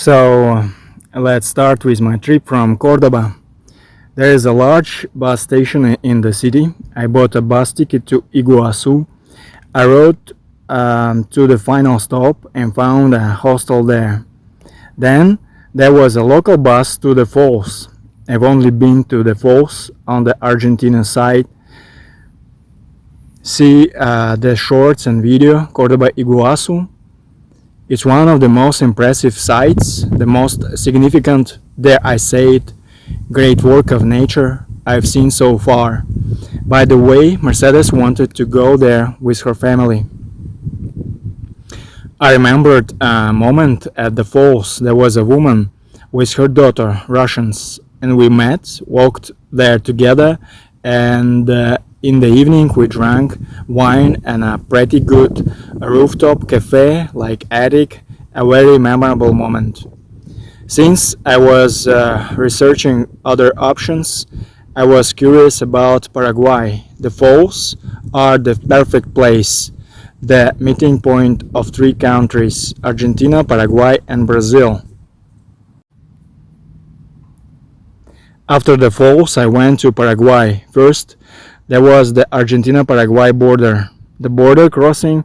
So let's start with my trip from Cordoba. There is a large bus station in the city. I bought a bus ticket to Iguazu. I rode to the final stop and found a hostel there. Then there was a local bus to the falls. I've only been to the falls on the Argentina side. See the shorts and video Cordoba Iguazu. It's one of the most impressive sights, the most significant, dare I say it, great work of nature I've seen so far. By the way, Mercedes wanted to go there with her family. I remembered a moment at the falls. There was a woman with her daughter, Russians, and we met, walked there together, and in the evening we drank wine and a pretty good rooftop cafe like attic, a very memorable moment. Since I was researching other options, I was curious about Paraguay. The falls are the perfect place, the meeting point of three countries, Argentina, Paraguay and Brazil. After the falls, I went to Paraguay. First, there was the Argentina-Paraguay border. The border crossing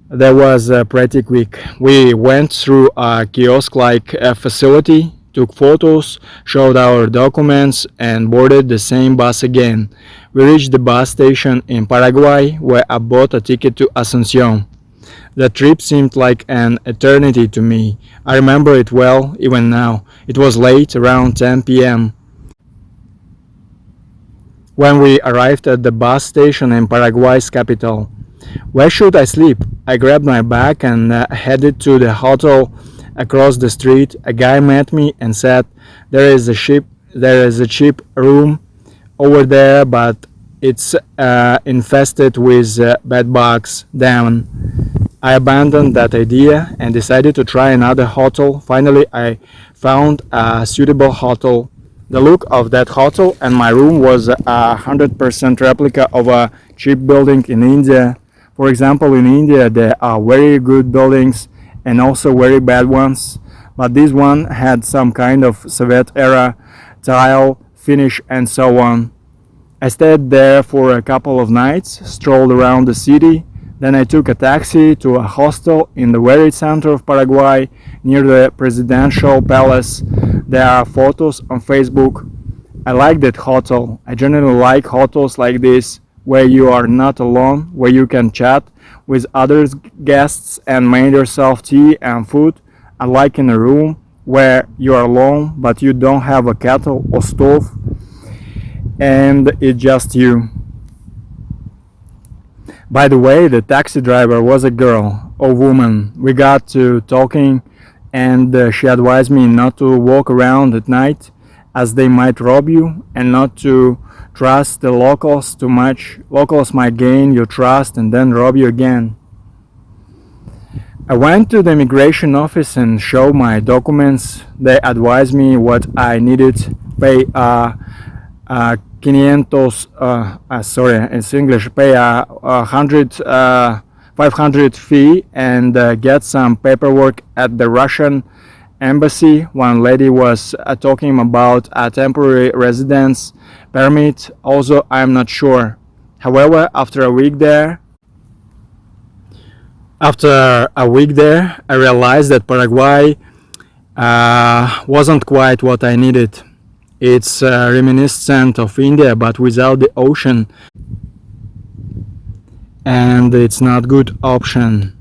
that was pretty quick. We went through a kiosk-like facility, took photos, showed our documents, and boarded the same bus again. We reached the bus station in Paraguay, where I bought a ticket to Asunción. The trip seemed like an eternity to me. I remember it well, even now. It was late, around 10 p.m. when we arrived at the bus station in Paraguay's capital. Where should I sleep? I grabbed my bag and headed to the hotel across the street. A guy met me and said, there is a cheap room over there, but it's infested with bed bugs. Damn. I abandoned that idea and decided to try another hotel. Finally, I found a suitable hotel. The look of that hotel and my room was a 100% replica of a cheap building in India. For example, in India there are very good buildings and also very bad ones, but this one had some kind of Soviet era tile finish and so on. I stayed there for a couple of nights, strolled around the city, then I took a taxi to a hostel in the very center of Paraguay near the presidential palace. There are photos on Facebook. I like that hotel. I generally like hotels like this, where you are not alone, where you can chat with other guests and make yourself tea and food. I like in a room where you are alone, but you don't have a kettle or stove, and it's just you. By the way, the taxi driver was a girl or woman. We got to talking and she advised me not to walk around at night as they might rob you and not to trust the locals too much. Locals might gain your trust and then rob you again. I went to the immigration office and showed my documents. They advised me what I needed, pay 500 fee and get some paperwork at the Russian embassy. One lady was talking about a temporary residence permit. Also, I'm not sure. However, after a week there, I realized that Paraguay wasn't quite what I needed. It's reminiscent of India, but without the ocean, and it's not good option.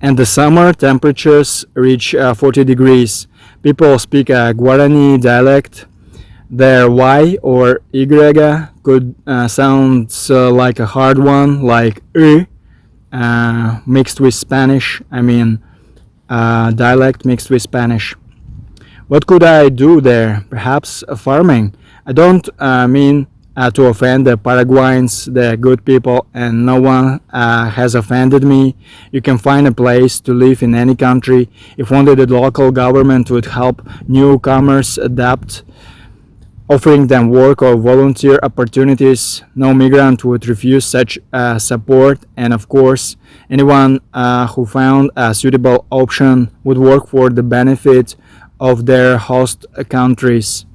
And the summer temperatures reach 40 degrees. People speak a Guarani dialect. Their Y or Y could sound like a hard one, like mixed with Spanish. Dialect mixed with Spanish. What could I do there? Perhaps farming. I don't mean to offend the Paraguayans, the good people, and no one has offended me. You can find a place to live in any country. If only the local government would help newcomers adapt. offering them work or volunteer opportunities. No migrant would refuse such support, and of course, anyone who found a suitable option would work for the benefit of their host countries.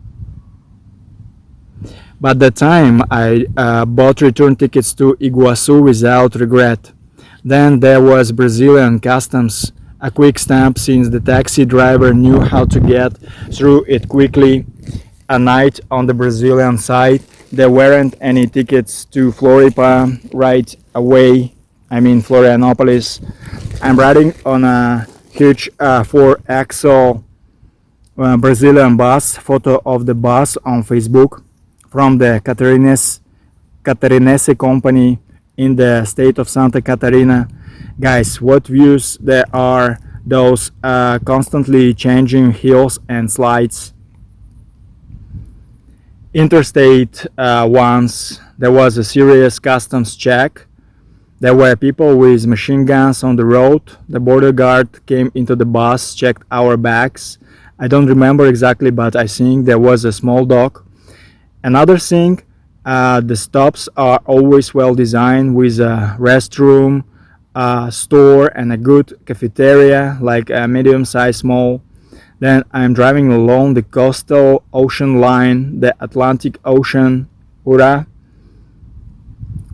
By the time I bought return tickets to Iguazu without regret. Then there was Brazilian customs, a quick stamp since the taxi driver knew how to get through it quickly. A night on the Brazilian side, there weren't any tickets to Floripa right away. I mean Florianopolis. I'm riding on a huge 4-axle Brazilian bus. Photo of the bus on Facebook from the Catarinense company in the state of Santa Catarina. Guys, what views there are, those constantly changing hills and slides. Interstate once, there was a serious customs check. There were people with machine guns on the road. The border guard came into the bus, checked our bags. I don't remember exactly, but I think there was a small dog. Another thing, the stops are always well designed with a restroom, a store, and a good cafeteria, like a medium-sized mall. Then I'm driving along the coastal ocean line, the Atlantic Ocean, Ura.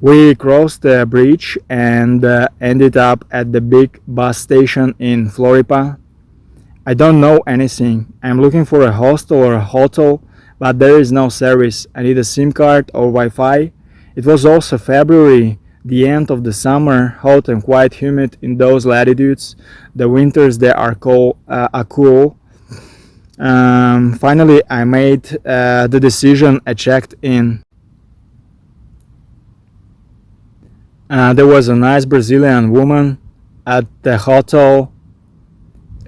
We crossed the bridge and ended up at the big bus station in Floripa. I don't know anything. I'm looking for a hostel or a hotel, but there is no service. I need a SIM card or Wi-Fi. It was also February, the end of the summer, hot and quite humid in those latitudes. The winters there are cool. Finally, I made the decision. I checked in. There was a nice Brazilian woman at the hotel.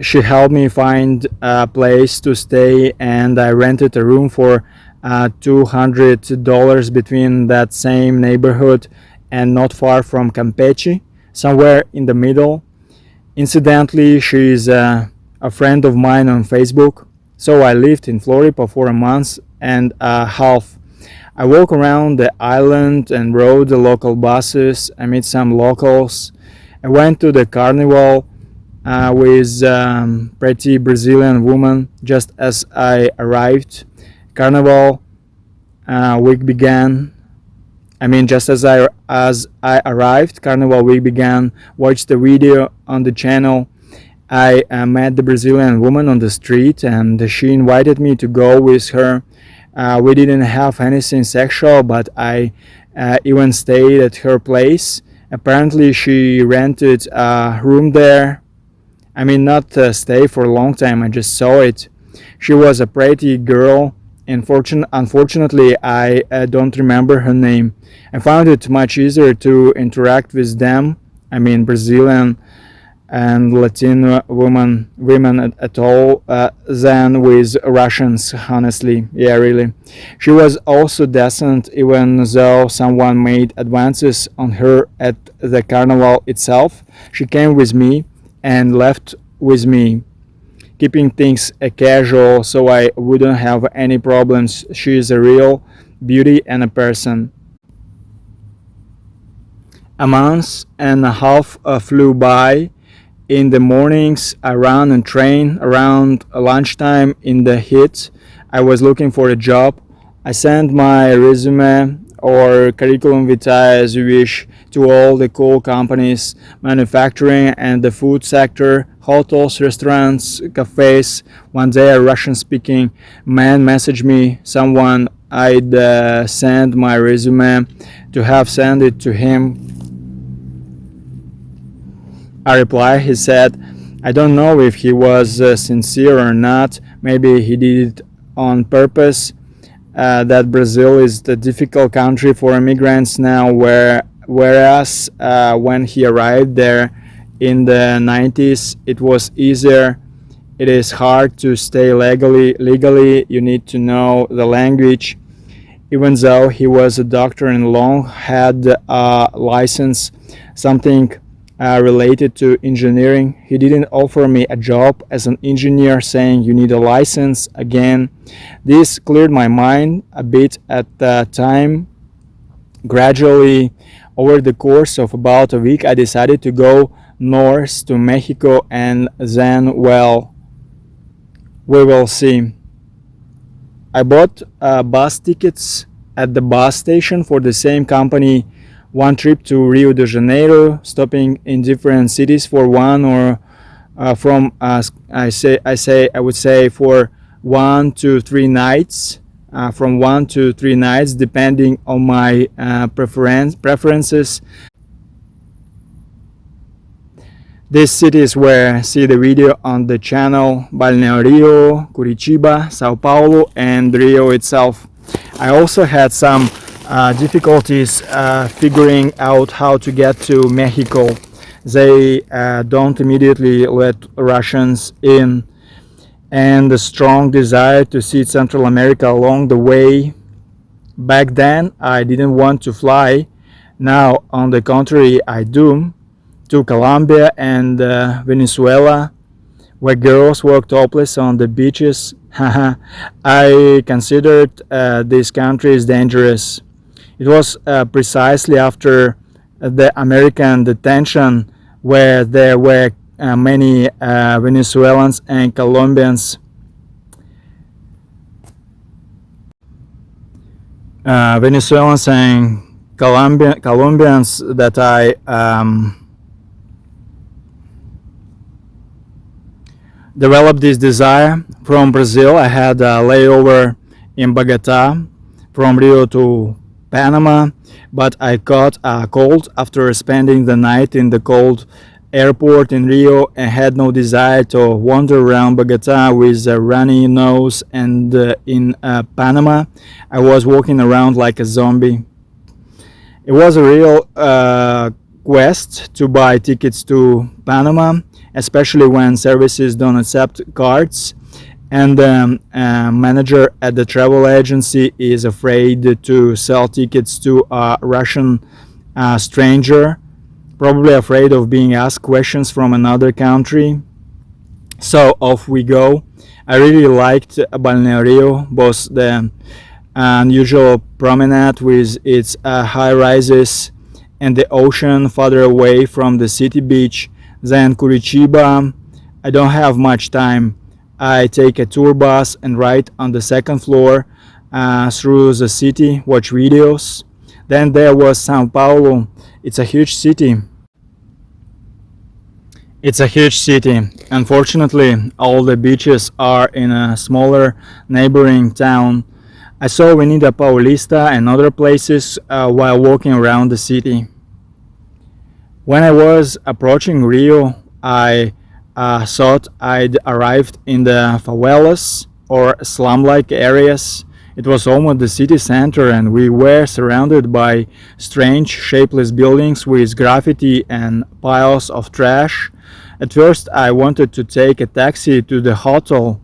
She helped me find a place to stay, and I rented a room for $200 between that same neighborhood and not far from Campeche, somewhere in the middle. Incidentally, she is a friend of mine on Facebook, so I lived in Floripa for a month and a half. I walked around the island and rode the local buses. I met some locals. I went to the carnival with pretty Brazilian woman just as I arrived. Carnival week began. Just as I arrived, Carnival week began. Watched the video on the channel. I met the Brazilian woman on the street, and she invited me to go with her. We didn't have anything sexual, but I even stayed at her place. Apparently, she rented a room there. Not stay for a long time, I just saw it. She was a pretty girl. Unfortunately, I don't remember her name. I found it much easier to interact with them, Brazilian and Latin women at all, than with Russians, honestly. Yeah, really. She was also decent, even though someone made advances on her at the carnival itself. She came with me and left with me, keeping things casual so I wouldn't have any problems. She is a real beauty and a person. A month and a half flew by. In the mornings, I ran and trained. Around lunchtime in the heat, I was looking for a job. I sent my resume or curriculum vitae, as you wish, to all the cool companies, manufacturing and the food sector, hotels, restaurants, cafes. One day a Russian-speaking man messaged me, someone I'd sent my resume to have sent it to him. I replied, he said, I don't know if he was sincere or not. Maybe he did it on purpose. That Brazil is the difficult country for immigrants now, whereas when he arrived there in the 90s, it was easier. It is hard to stay legally. You need to know the language. Even though he was a doctor and long had a license, something related to engineering. He didn't offer me a job as an engineer, saying you need a license. Again, this cleared my mind a bit at the time. Gradually, over the course of about a week, I decided to go north to Mexico, and then, well, we will see. I bought bus tickets at the bus station for the same company. One trip to Rio de Janeiro, stopping in different cities for one or from I would say for 1 to 3 nights. From 1 to 3 nights, depending on my preferences. These cities were see the video on the channel: Balneario, Curitiba, Sao Paulo, and Rio itself. I also had some difficulties figuring out how to get to Mexico. They don't immediately let Russians in, and the strong desire to see Central America along the way. Back then, I didn't want to fly. Now, on the contrary, I do. To Colombia and Venezuela, where girls walk topless on the beaches. I considered these countries dangerous. It was precisely after the American detention where there were many Venezuelans and Colombians. Venezuelans and Colombians that I developed this desire. From Brazil, I had a layover in Bogota from Rio to Panama, but I caught a cold after spending the night in the cold airport in Rio and had no desire to wander around Bogota with a runny nose, and in Panama I was walking around like a zombie. It was a real quest to buy tickets to Panama, especially when services don't accept cards, and the manager at the travel agency is afraid to sell tickets to a Russian stranger, probably afraid of being asked questions from another country. So off we go. I really liked Balneario, both the unusual promenade with its high rises and the ocean farther away from the city beach. Then Curitiba, I don't have much time. I take a tour bus and ride on the second floor through the city, watch videos. Then there was Sao Paulo. It's a huge city. Unfortunately, all the beaches are in a smaller neighboring town. I saw Avenida Paulista and other places while walking around the city. When I was approaching Rio, I thought I'd arrived in the favelas or slum-like areas. It was almost the city center, and we were surrounded by strange, shapeless buildings with graffiti and piles of trash. At first, I wanted to take a taxi to the hotel,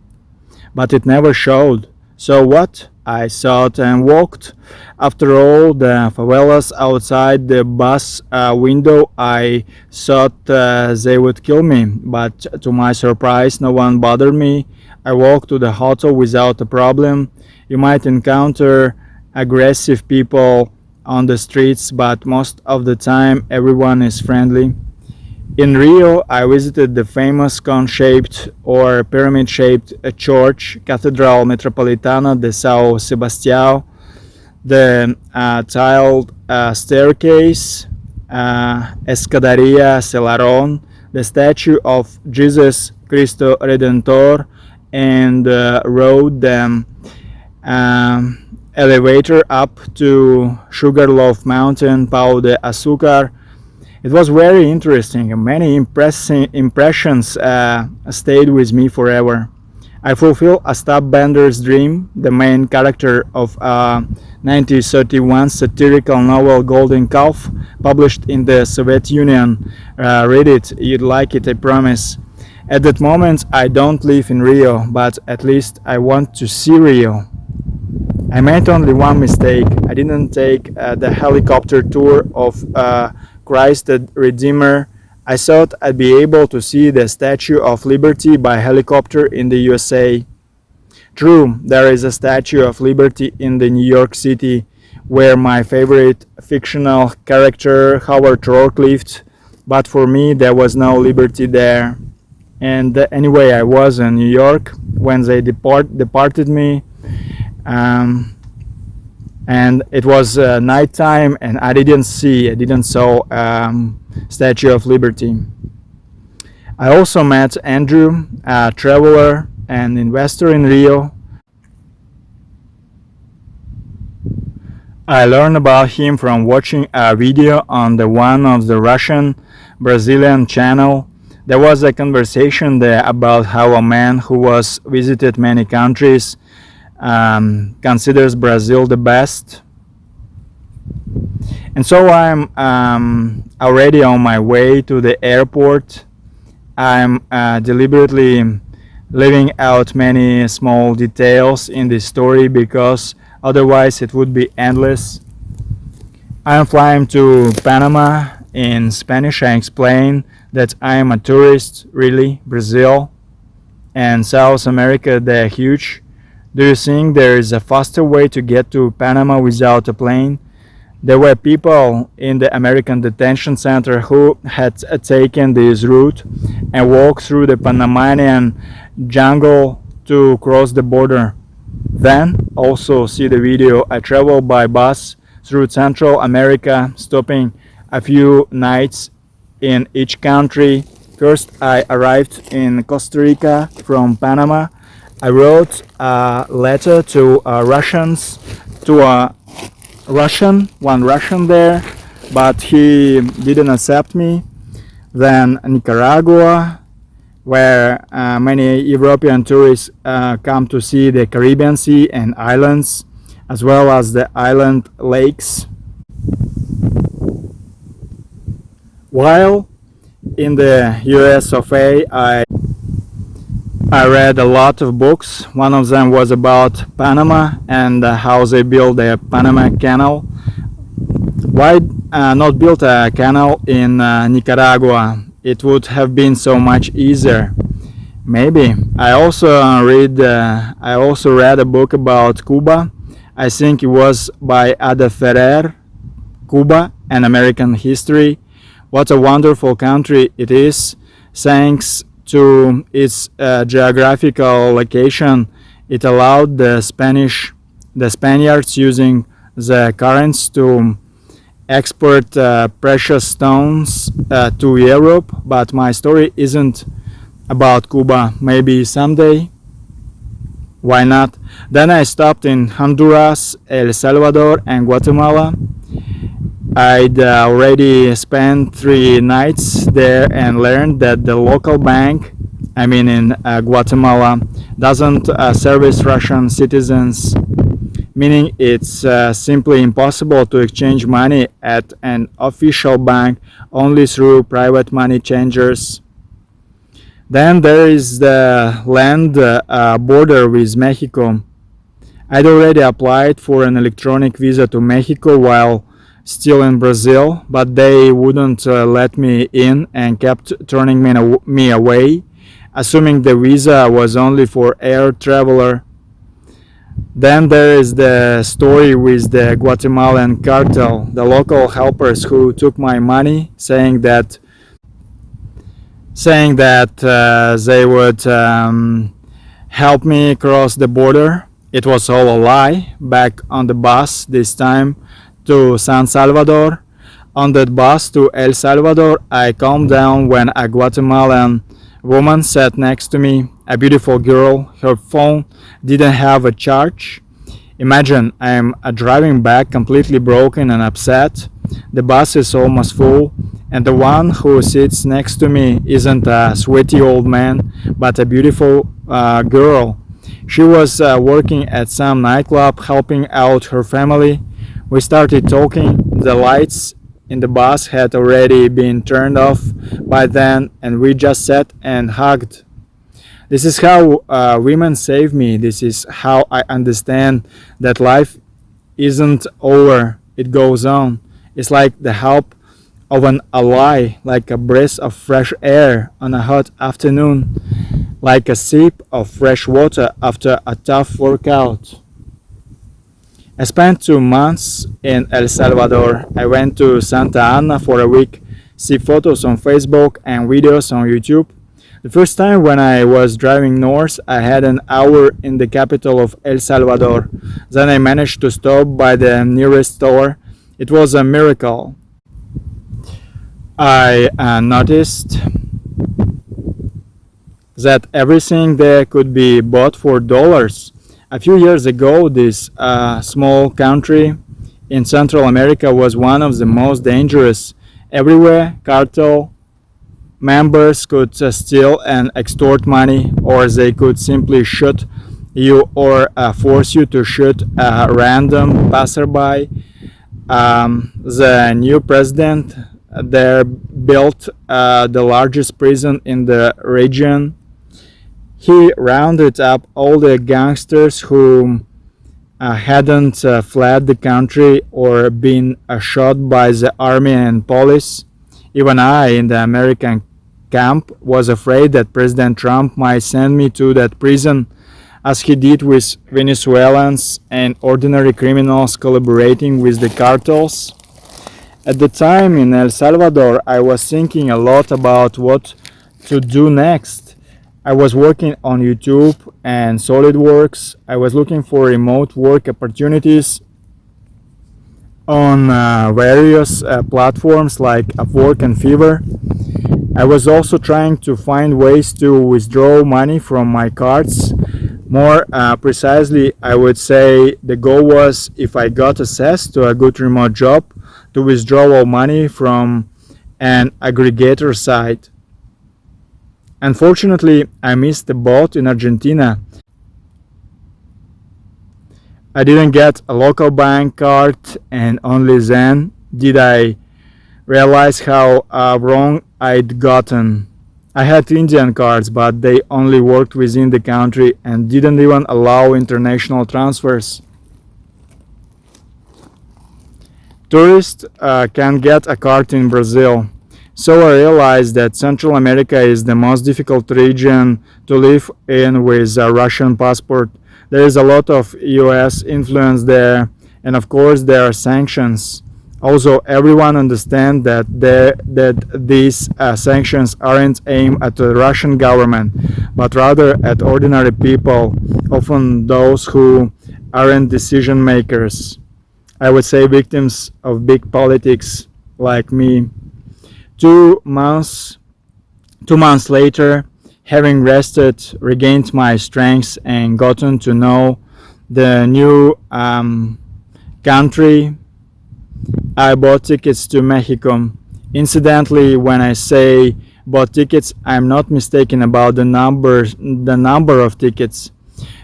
but it never showed. So what? I thought and walked. After all, the favelas outside the bus window, I thought they would kill me, but to my surprise, no one bothered me. I walked to the hotel without a problem. You might encounter aggressive people on the streets, but most of the time, everyone is friendly. In Rio, I visited the famous cone-shaped or pyramid-shaped church, Catedral Metropolitana de São Sebastião, the tiled staircase, Escadaria Celarón, the statue of Jesus Cristo Redentor, and rode the elevator up to Sugarloaf Mountain, Pau de Açúcar. It was very interesting, and many impressions stayed with me forever. I fulfilled a stubbender's dream. The main character of a 1931 satirical novel, Golden Calf, published in the Soviet Union. Read it, you'd like it, I promise. At that moment, I don't live in Rio, but at least I want to see Rio. I made only one mistake. I didn't take the helicopter tour of Christ the Redeemer I thought I'd be able to see the Statue of Liberty by helicopter in the USA. True, there is a Statue of Liberty in the New York City where my favorite fictional character Howard Rourke lived, but for me there was no liberty there. And anyway, I was in New York when they departed me, um, and it was nighttime, and I didn't saw Statue of Liberty. I also met Andrew, a traveler and investor in Rio. I learned about him from watching a video on the one of the Russian Brazilian channel. There was a conversation there about how a man who was visited many countries considers Brazil the best. And so I'm already on my way to the airport. I'm deliberately leaving out many small details in this story because otherwise it would be endless. I'm flying to Panama. In Spanish, I explain that I am a tourist, really. Brazil and South America, they're huge. Do you think there is a faster way to get to Panama without a plane? There were people in the American detention center who had taken this route and walked through the Panamanian jungle to cross the border. Then, also see the video, I traveled by bus through Central America, stopping a few nights in each country. First, I arrived in Costa Rica from Panama. I wrote a letter to one Russian there, but he didn't accept me. Then Nicaragua, where many European tourists come to see the Caribbean Sea and islands, as well as the island lakes. While in the US of A, I read a lot of books. One of them was about Panama and how they built the Panama Canal. Why not build a canal in Nicaragua? It would have been so much easier. Maybe. I also read a book about Cuba. I think it was by Ada Ferrer, Cuba, an American History. What a wonderful country it is. Thanks to its geographical location, it allowed the Spaniards using the currents to export precious stones to Europe. But my story isn't about Cuba. Maybe someday. Why not? Then I stopped in Honduras, El Salvador, and Guatemala. I'd already spent 3 nights there and learned that the local bank, in Guatemala, doesn't service Russian citizens, meaning it's simply impossible to exchange money at an official bank only through private money changers. Then there is the land border with Mexico. I'd already applied for an electronic visa to Mexico while still in Brazil, but they wouldn't let me in and kept turning me away, assuming the visa was only for air traveler. Then there is the story with the Guatemalan cartel, the local helpers who took my money, saying that they would help me cross the border. It was all a lie. Back on the bus, this time to San Salvador. On that bus to El Salvador, I calmed down when a Guatemalan woman sat next to me, a beautiful girl. Her phone didn't have a charge. Imagine I'm driving back completely broken and upset. The bus is almost full, and the one who sits next to me isn't a sweaty old man, but a beautiful girl. She was working at some nightclub helping out her family. We started talking. The lights in the bus had already been turned off by then, and we just sat and hugged. This is how women save me. This is how I understand that life isn't over, it goes on. It's like the help of an ally, like a breath of fresh air on a hot afternoon, like a sip of fresh water after a tough workout. I spent 2 months in El Salvador. I went to Santa Ana for a week, see photos on Facebook and videos on YouTube. The first time when I was driving north, I had an hour in the capital of El Salvador. Then I managed to stop by the nearest store. It was a miracle. I noticed that everything there could be bought for dollars. A few years ago, this small country in Central America was one of the most dangerous. Everywhere, cartel members could steal and extort money, or they could simply shoot you or force you to shoot a random passerby. The new president there built the largest prison in the region. He rounded up all the gangsters who hadn't fled the country or been shot by the army and police. Even I, in the American camp, was afraid that President Trump might send me to that prison, as he did with Venezuelans and ordinary criminals collaborating with the cartels. At the time in El Salvador, I was thinking a lot about what to do next. I was working on YouTube and SolidWorks. I was looking for remote work opportunities on various platforms like Upwork and Fiverr. I was also trying to find ways to withdraw money from my cards. More precisely, I would say the goal was, if I got access to a good remote job, to withdraw all money from an aggregator site. Unfortunately, I missed the boat in Argentina. I didn't get a local bank card, and only then did I realize how wrong I'd gotten. I had Indian cards, but they only worked within the country and didn't even allow international transfers. Tourists can get a card in Brazil. So I realized that Central America is the most difficult region to live in with a Russian passport. There is a lot of US influence there, and of course there are sanctions. Also, everyone understands that these sanctions aren't aimed at the Russian government, but rather at ordinary people, often those who aren't decision makers. I would say victims of big politics like me. 2 months 2 months later, having rested, regained my strength, and gotten to know the new country, I bought tickets to Mexico. Incidentally, when I say bought tickets, I'm not mistaken about the number of tickets.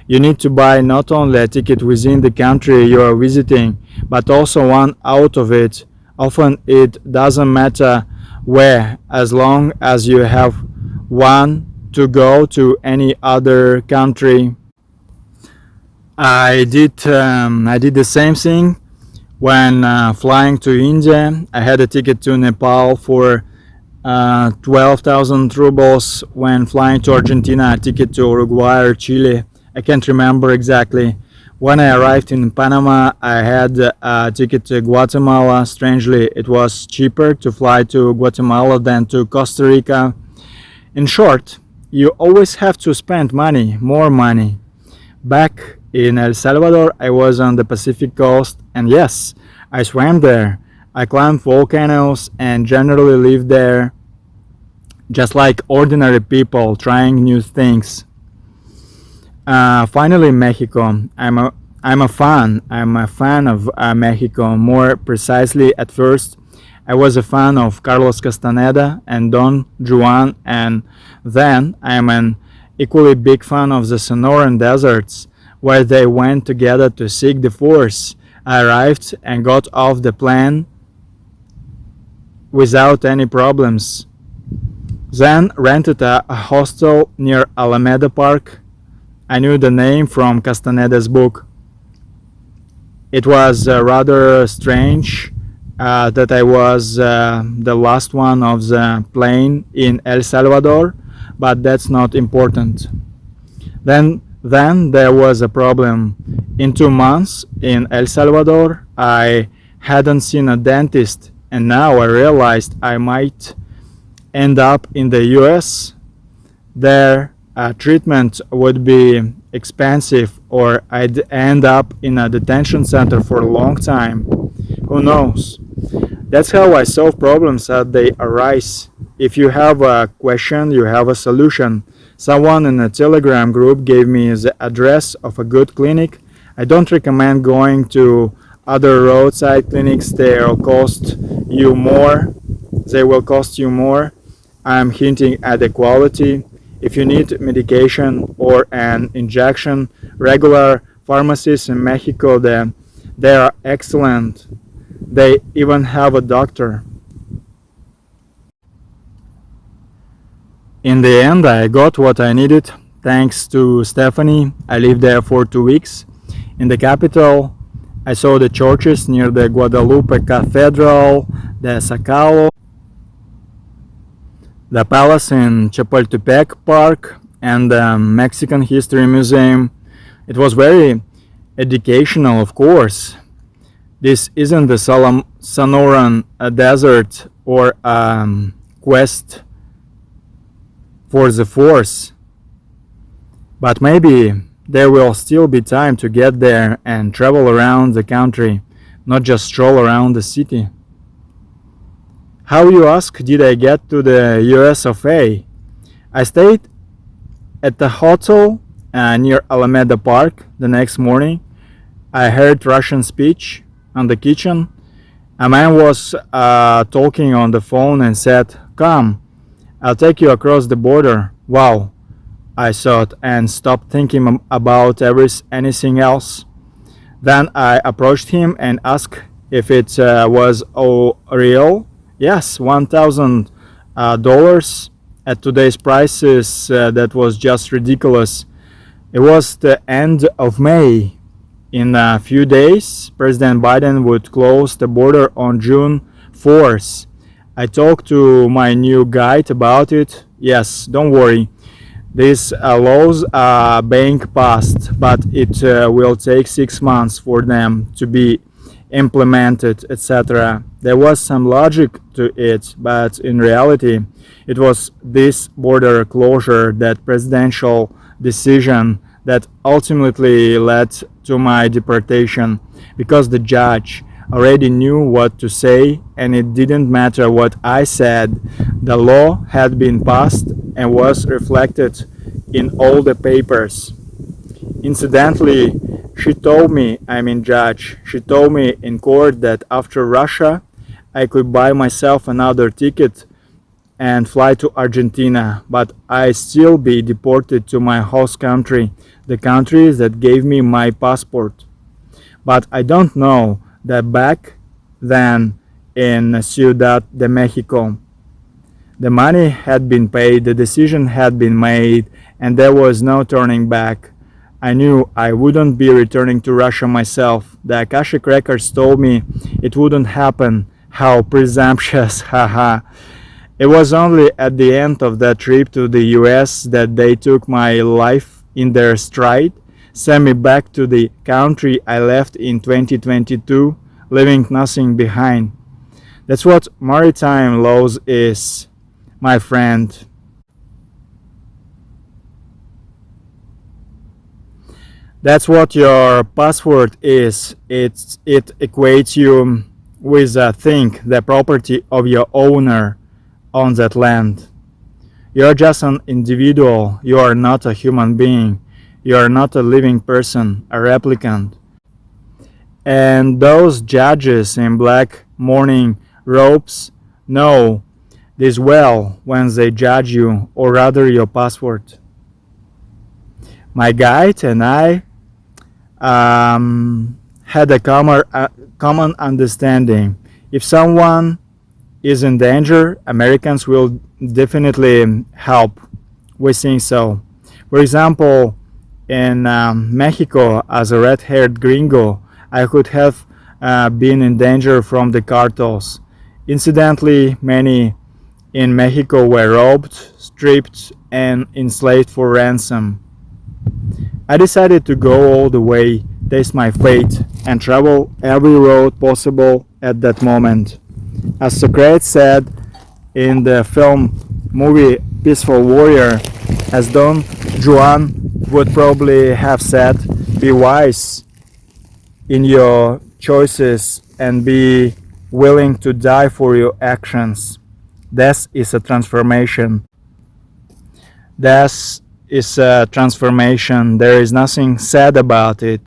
You need to buy not only a ticket within the country you are visiting, but also one out of it. Often it doesn't matter where, as long as you have one to go to any other country. I did the same thing when flying to India. I had a ticket to Nepal for 12,000 rubles. When flying to Argentina, a ticket to Uruguay or Chile. I can't remember exactly. When I arrived in Panama, I had a ticket to Guatemala. Strangely, it was cheaper to fly to Guatemala than to Costa Rica. In short, you always have to spend money, more money. Back in El Salvador, I was on the Pacific coast, and yes, I swam there. I climbed volcanoes and generally lived there just like ordinary people trying new things. Finally, Mexico. I'm a fan. I'm a fan of Mexico. More precisely, at first, I was a fan of Carlos Castaneda and Don Juan, and then I'm an equally big fan of the Sonoran deserts, where they went together to seek the force. I arrived and got off the plane without any problems. Then rented a hostel near Alameda Park. I knew the name from Castaneda's book. It was rather strange that I was the last one of the plane in El Salvador, but that's not important. Then there was a problem. In 2 months in El Salvador, I hadn't seen a dentist, and now I realized I might end up in the US. Their treatment would be expensive, or I'd end up in a detention center for a long time. Who knows? That's how I solve problems as they arise. If you have a question, you have a solution. Someone in a Telegram group gave me the address of a good clinic. I don't recommend going to other roadside clinics. They'll cost you more. They will cost you more. I'm hinting at the quality. If you need medication or an injection, regular pharmacies in Mexico, they are excellent. They even have a doctor. In the end, I got what I needed. Thanks to Stephanie, I lived there for 2 weeks. In the capital, I saw the churches near the Guadalupe Cathedral, the Zocalo, the palace in Chapultepec Park, and the Mexican History Museum. It was very educational, of course. This isn't the Sonoran Desert or quest for the Force, but maybe there will still be time to get there and travel around the country, not just stroll around the city. How, you ask, did I get to the US of A? I stayed at the hotel near Alameda Park. The next morning, I heard Russian speech in the kitchen. A man was talking on the phone and said, "Come, I'll take you across the border." Wow, I thought, and stopped thinking about anything else. Then I approached him and asked if it was all real. Yes, $1,000 at today's prices. That was just ridiculous. It was the end of May. In a few days, President Biden would close the border on June 4th. I talked to my new guide about it. Yes, don't worry. These laws are being passed, but it will take 6 months for them to be implemented, etc. There was some logic to it, but in reality, it was this border closure, that presidential decision, that ultimately led to my deportation, because the judge already knew what to say, and it didn't matter what I said. The law had been passed and was reflected in all the papers. Incidentally, she told me in court that after Russia, I could buy myself another ticket and fly to Argentina, but I still be deported to my host country, the country that gave me my passport. But I don't know that back then in Ciudad de Mexico, the money had been paid, the decision had been made, and there was no turning back. I knew I wouldn't be returning to Russia myself. The Akashic records told me it wouldn't happen. How presumptuous, haha. It was only at the end of that trip to the US that they took my life in their stride, sent me back to the country I left in 2022, leaving nothing behind. That's what maritime laws is, my friend. That's what your passport is. It equates you with a thing, the property of your owner on that land. You're just an individual. You are not a human being. You are not a living person, a replicant. And those judges in black mourning robes know this well when they judge you, or rather your passport. My guide and I had a common understanding. If someone is in danger, Americans will definitely help. We think so. For example, in Mexico, as a red-haired gringo, I could have been in danger from the cartels. Incidentally, many in Mexico were robbed, stripped, and enslaved for ransom. I decided to go all the way, taste my fate, and travel every road possible at that moment. As Socrates said in the film movie Peaceful Warrior, as Don Juan would probably have said, be wise in your choices and be willing to die for your actions. Death is a transformation. Death is a transformation. There is nothing sad about it.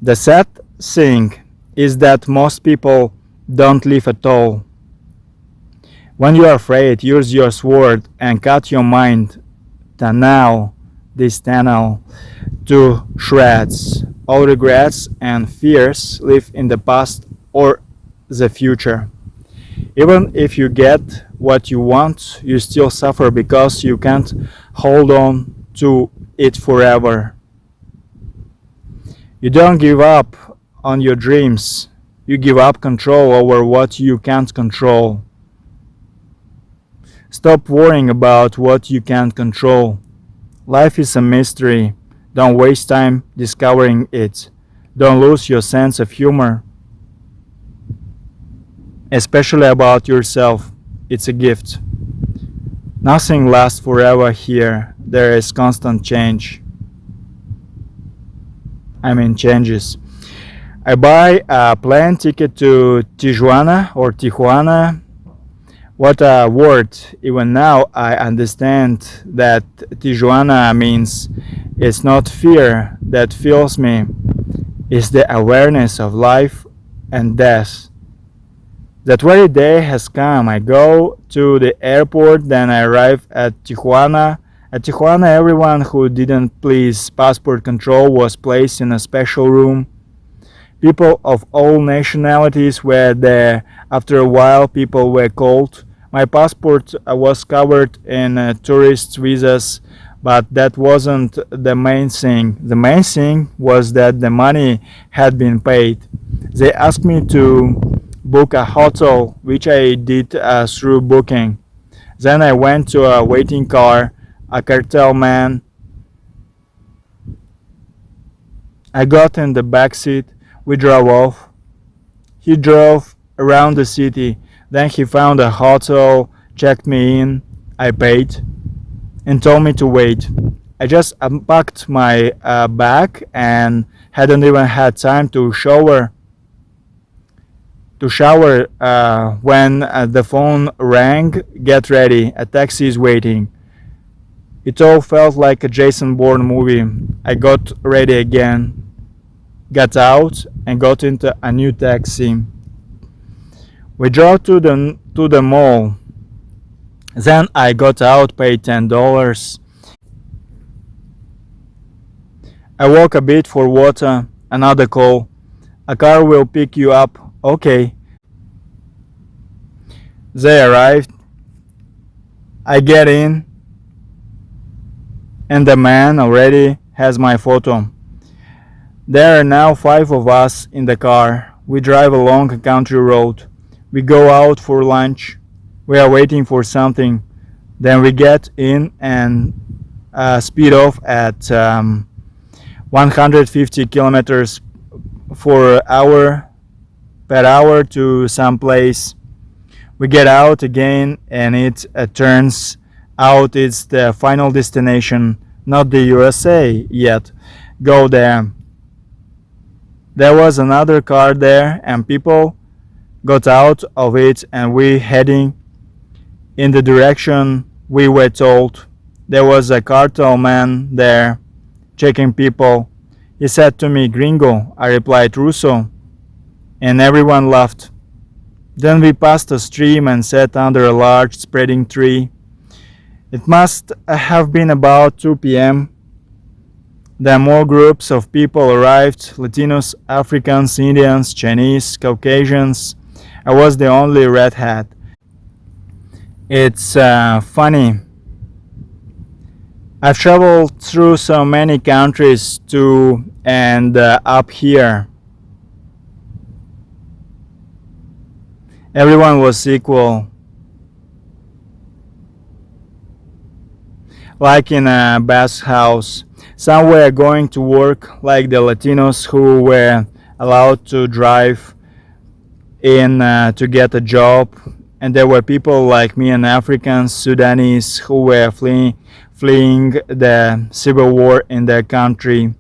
The sad thing is that most people don't live at all. When you are afraid, use your sword and cut your mind, this tunnel, to shreds. All regrets and fears live in the past or the future. Even if you get what you want, you still suffer because you can't hold on to it forever. You don't give up on your dreams. You give up control over what you can't control. Stop worrying about what you can't control. Life is a mystery. Don't waste time discovering it. Don't lose your sense of humor, especially about yourself. It's a gift. Nothing lasts forever here. There is constant change. Changes. I buy a plane ticket to Tijuana. What a word. Even now I understand that Tijuana means it's not fear that fills me, it's the awareness of life and death. That very day has come. I go to the airport, then I arrive at Tijuana. At Tijuana, everyone who didn't please passport control was placed in a special room. People of all nationalities were there. After a while, people were called. My passport was covered in tourist visas, but that wasn't the main thing. The main thing was that the money had been paid. They asked me to book a hotel, which I did through booking. Then I went to a waiting car, a cartel man. I got in the back seat. We drove off. He drove around the city. Then he found a hotel, checked me in. I paid and told me to wait. I just unpacked my bag and hadn't even had time to shower when the phone rang. Get ready, a taxi is waiting. It all felt like a Jason Bourne movie. I got ready again, got out, and got into a new taxi. We drove to the mall. Then I got out, paid $10. I walk a bit for water. Another call. A car will pick you up. Okay. They arrived. I get in, and the man already has my photo. There are now 5 of us in the car. We drive along a country road. We go out for lunch. We are waiting for something. Then we get in and speed off at 150 kilometers per hour to some place. We get out again, and it turns out it's the final destination, not the USA yet. Go there. There was another car there, and people got out of it, and we heading in the direction we were told. There was a cartel man there checking people. He said to me, "Gringo." I replied, "Russo," and everyone laughed. Then we passed a stream and sat under a large spreading tree. It must have been about 2 p.m. Then more groups of people arrived: Latinos, Africans, Indians, Chinese, Caucasians. I was the only redhead. It's funny. I've traveled through so many countries too, and up here Everyone was equal, like in a bathhouse. Some were going to work, like the Latinos who were allowed to drive in to get a job, and there were people like me and Africans, Sudanese, who were fleeing the civil war in their country.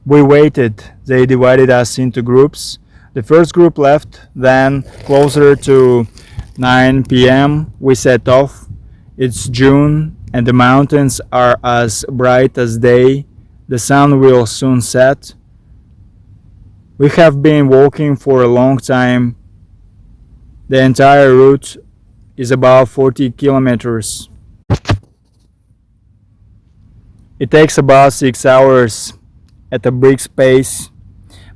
We waited. They divided us into groups. The first group left, then closer to 9 p.m. we set off. It's June and the mountains are as bright as day. The sun will soon set. We have been walking for a long time. The entire route is about 40 kilometers. It takes about 6 hours at a brisk pace,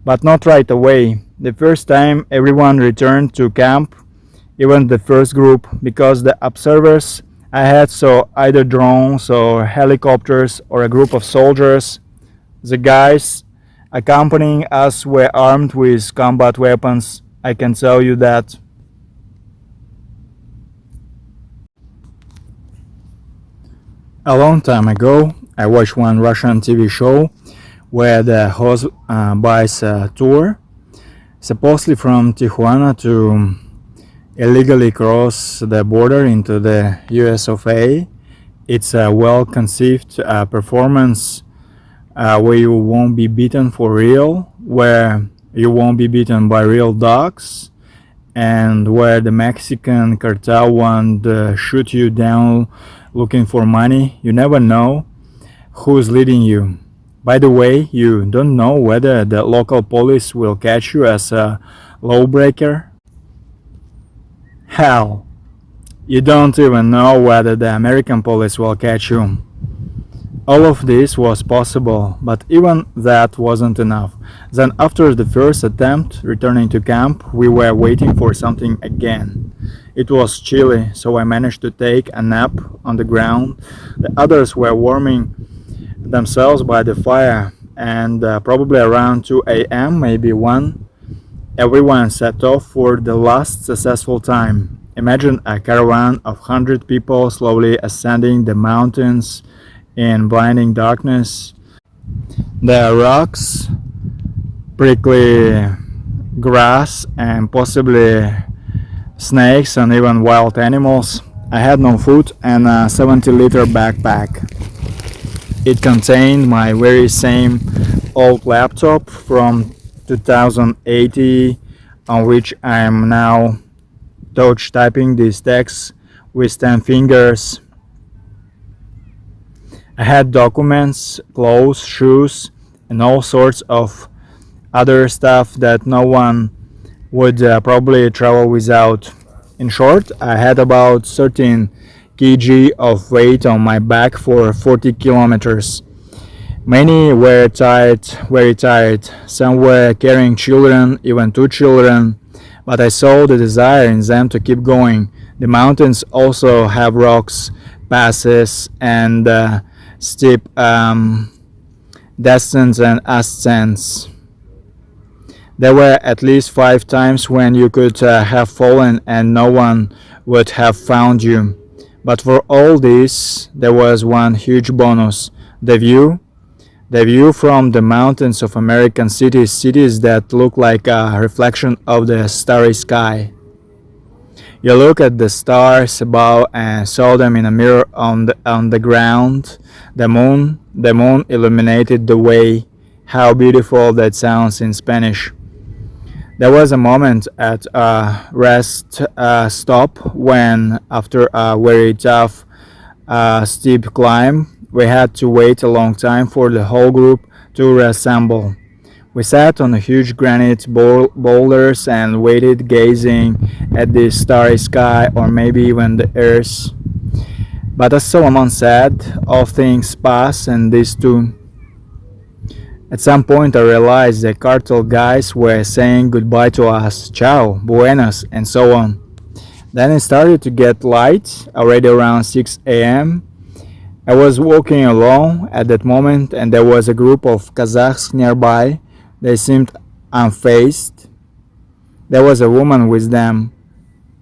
but not right away. The first time everyone returned to camp, even the first group, because the observers I had saw either drones or helicopters or a group of soldiers. The guys accompanying us were armed with combat weapons, I can tell you that. A long time ago, I watched one Russian TV show where the host buys a tour, supposedly from Tijuana to illegally cross the border into the US of A. It's a well-conceived performance where you won't be beaten for real, where you won't be beaten by real dogs, and where the Mexican cartel won't shoot you down looking for money. You never know who's leading you. By the way, you don't know whether the local police will catch you as a lawbreaker. Hell, you don't even know whether the American police will catch you. All of this was possible, but even that wasn't enough. Then after the first attempt, returning to camp, we were waiting for something again. It was chilly, so I managed to take a nap on the ground. The others were warming themselves by the fire, and probably around 2 a.m., maybe 1, everyone set off for the last successful time. Imagine a caravan of 100 people slowly ascending the mountains in blinding darkness. There are rocks, prickly grass, and possibly snakes and even wild animals. I had no food and a 70-liter backpack. It contained my very same old laptop from 2080, on which I am now touch typing these texts with 10 fingers. I had documents, clothes, shoes, and all sorts of other stuff that no one would probably travel without. In short, I had about 13 kg of weight on my back for 40 kilometers. Many were tired, very tired. Some were carrying children, even 2 children, but I saw the desire in them to keep going. The mountains also have rocks, passes, and steep descents and ascents. There were at least 5 times when you could have fallen and no one would have found you. But for all this, there was one huge bonus: the view. The view from the mountains of American cities, cities that look like a reflection of the starry sky. You look at the stars above and saw them in a mirror on the ground. The moon illuminated the way. How beautiful that sounds in Spanish. There was a moment at a rest stop when, after a very tough, steep climb, we had to wait a long time for the whole group to reassemble. We sat on huge granite boulders and waited, gazing at the starry sky or maybe even the earth. But as Solomon said, all things pass, and this too. At some point I realized the cartel guys were saying goodbye to us, ciao, buenas, and so on. Then it started to get light, already around 6 a.m. I was walking alone at that moment, and there was a group of Kazakhs nearby. They seemed unfazed. There was a woman with them.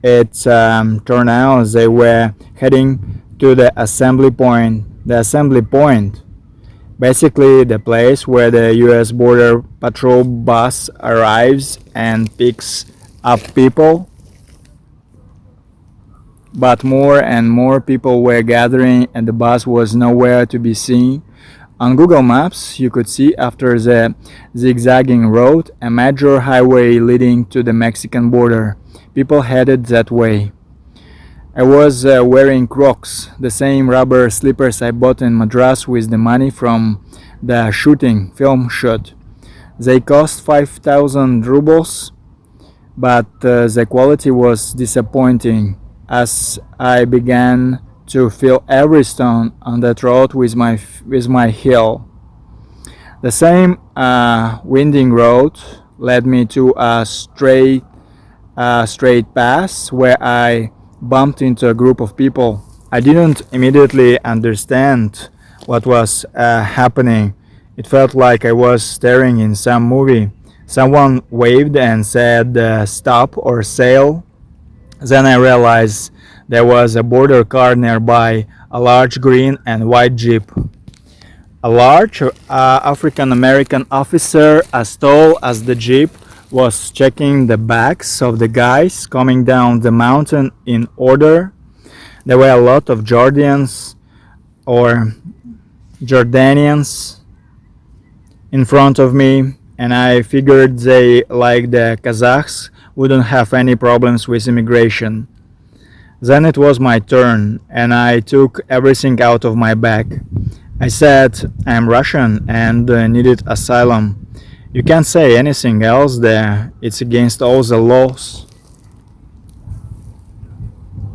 It turned out they were heading to the assembly point. The assembly point, basically the place where the U.S. Border Patrol bus arrives and picks up people. But more and more people were gathering, and the bus was nowhere to be seen. On Google Maps, you could see after the zigzagging road a major highway leading to the Mexican border. People headed that way. I was wearing Crocs, the same rubber slippers I bought in Madras with the money from the film shoot. They cost 5,000 rubles, but the quality was disappointing as I began to feel every stone on that road with my heel. The same winding road led me to a straight pass where I bumped into a group of people. I didn't immediately understand what was happening. It felt like I was staring in some movie. Someone waved and said stop or sail. Then I realized there was a border car nearby, a large green and white jeep. A large African American officer, as tall as the jeep, was checking the backs of the guys coming down the mountain in order. There were a lot of Jordanians in front of me, and I figured they, like the Kazakhs, wouldn't have any problems with immigration. Then it was my turn, and I took everything out of my bag. I said I'm Russian and needed asylum. You can't say anything else there, it's against all the laws.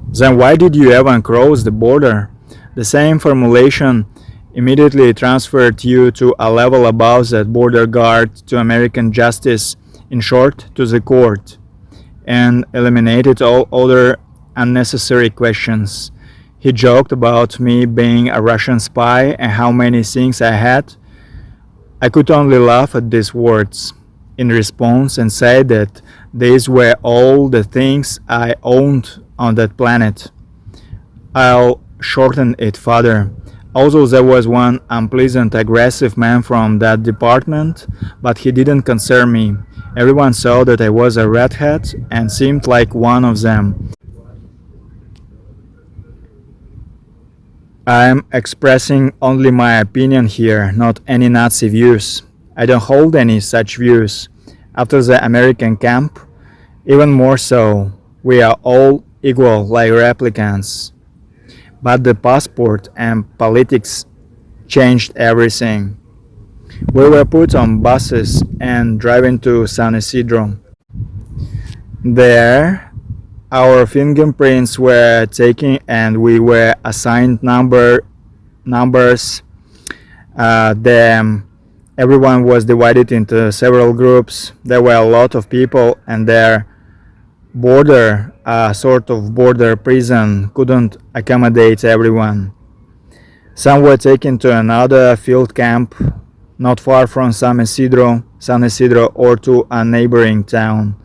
Then why did you even cross the border? The same formulation immediately transferred you to a level above that border guard, to American justice, in short, to the court, and eliminated all other unnecessary questions. He joked about me being a Russian spy and how many things I had. I could only laugh at these words in response and say that these were all the things I owned on that planet. I'll shorten it further. Also, there was one unpleasant, aggressive man from that department, but he didn't concern me. Everyone saw that I was a redhead and seemed like one of them. I'm expressing only my opinion here, not any Nazi views. I don't hold any such views. After the American camp, even more so, we are all equal like replicants. But the passport and politics changed everything. We were put on buses and driven to San Isidro. There, our fingerprints were taken and we were assigned numbers. Everyone was divided into several groups. There were a lot of people, and their border, a sort of border prison, couldn't accommodate everyone. Some were taken to another field camp not far from San Isidro, or to a neighboring town.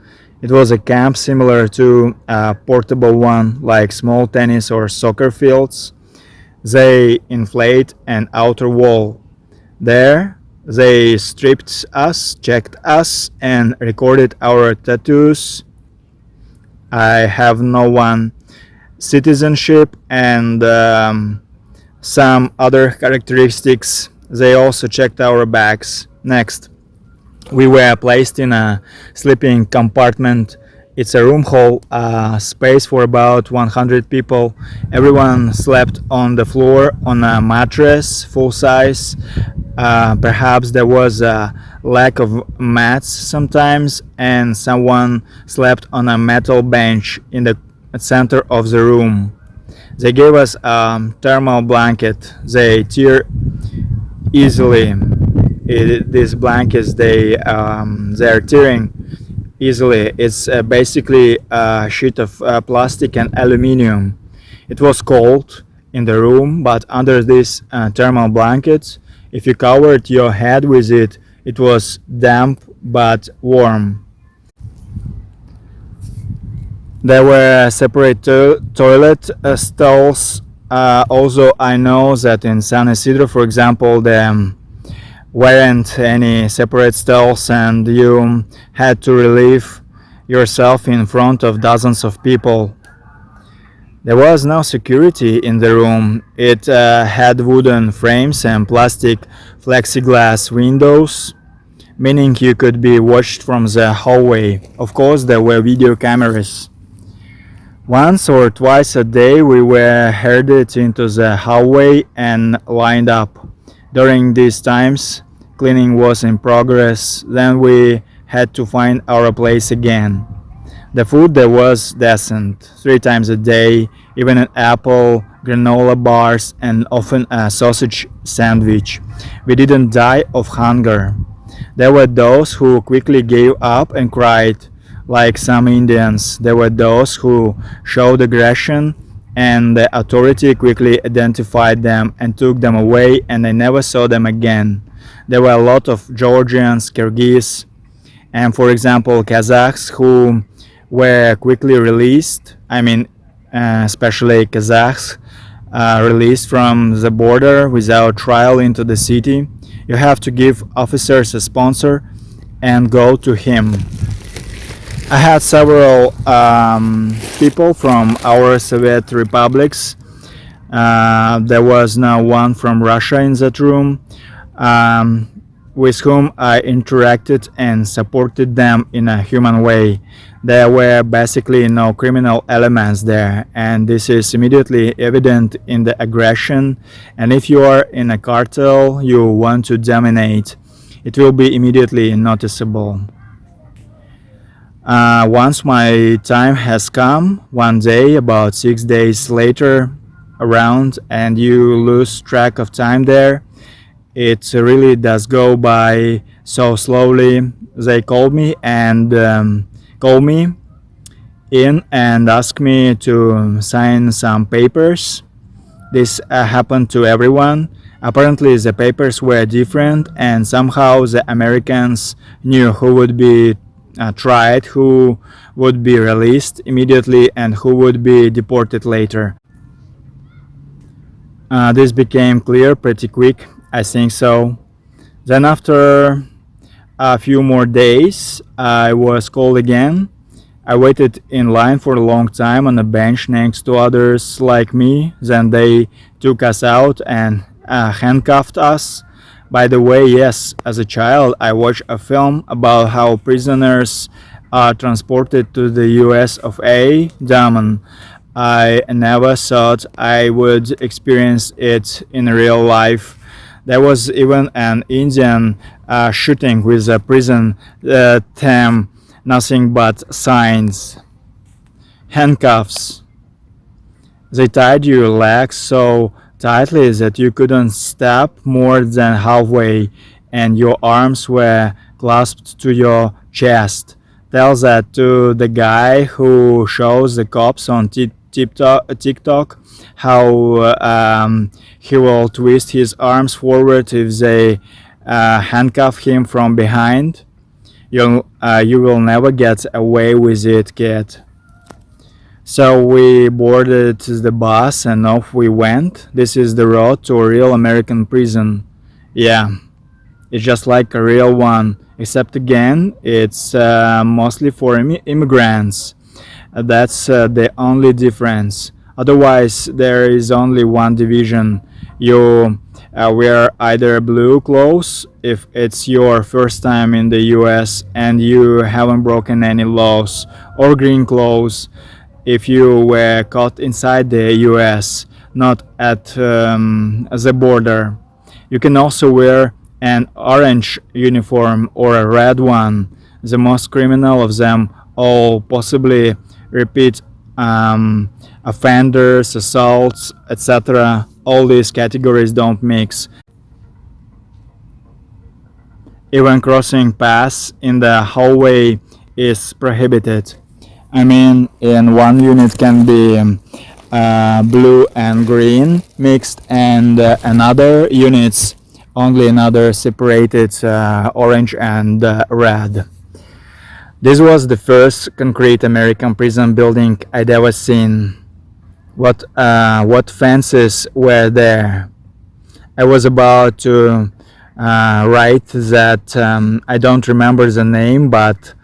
It was a camp similar to a portable one, like small tennis or soccer fields. They inflate an outer wall. There, they stripped us, checked us, and recorded our tattoos. I have no one citizenship and some other characteristics. They also checked our bags. Next, we were placed in a sleeping compartment. It's a room hall, space for about 100 people. Everyone slept on the floor on a mattress, full size. Perhaps there was a lack of mats sometimes, and someone slept on a metal bench in the center of the room. They gave us a thermal blanket. They tear easily. These blankets, they're tearing easily. It's basically a sheet of plastic and aluminium. It was cold in the room, but under this thermal blanket, if you covered your head with it, it was damp but warm. There were separate toilet stalls. Also, I know that in San Isidro, for example, there weren't any separate stalls, and you had to relieve yourself in front of dozens of people. There was no security in the room. It had wooden frames and plastic plexiglass windows, meaning you could be watched from the hallway. Of course, there were video cameras. Once or twice a day, we were herded into the hallway and lined up. During these times, cleaning was in progress, then we had to find our place again. The food there was decent, 3 times a day, even an apple, granola bars, and often a sausage sandwich. We didn't die of hunger. There were those who quickly gave up and cried, like some Indians. There were those who showed aggression, and the authority quickly identified them and took them away, and I never saw them again. There were a lot of Georgians, Kyrgyz, and for example Kazakhs who were quickly released. Especially Kazakhs released from the border without trial into the city. You have to give officers a sponsor and go to him. I had several people from our Soviet republics. There was no one from Russia in that room, with whom I interacted and supported them in a human way. There were basically no criminal elements there, and this is immediately evident in the aggression. And if you are in a cartel, you want to dominate, it will be immediately noticeable. Once my time has come, one day, about 6 days later, around, and you lose track of time there, it really does go by so slowly. They called me in and asked me to sign some papers. This happened to everyone. Apparently the papers were different, and somehow the Americans knew who would be tried, who would be released immediately, and who would be deported later. This became clear pretty quick, I think so. Then after a few more days, I was called again. I waited in line for a long time on a bench next to others like me. Then they took us out and handcuffed us. By the way, yes, as a child, I watched a film about how prisoners are transported to the US of A. Daman. I never thought I would experience it in real life. There was even an Indian shooting with a prison term, nothing but signs. Handcuffs. They tied your legs so tightly that you couldn't step more than halfway, and your arms were clasped to your chest. Tell that to the guy who shows the cops on TikTok how he will twist his arms forward if they handcuff him from behind. You will never get away with it, kid. So we boarded the bus and off we went. This is the road to a real American prison. Yeah, it's just like a real one, except again, it's mostly for immigrants. That's the only difference. Otherwise, there is only one division. You wear either blue clothes if it's your first time in the US and you haven't broken any laws, or green clothes if you were caught inside the US, not at the border. You can also wear an orange uniform or a red one. The most criminal of them all, possibly repeat offenders, assaults, etc. All these categories don't mix. Even crossing paths in the hallway is prohibited. In one unit can be blue and green mixed, and another units only another separated orange and red. This was the first concrete American prison building I'd ever seen. What fences were there? I was about to write that I don't remember the name, but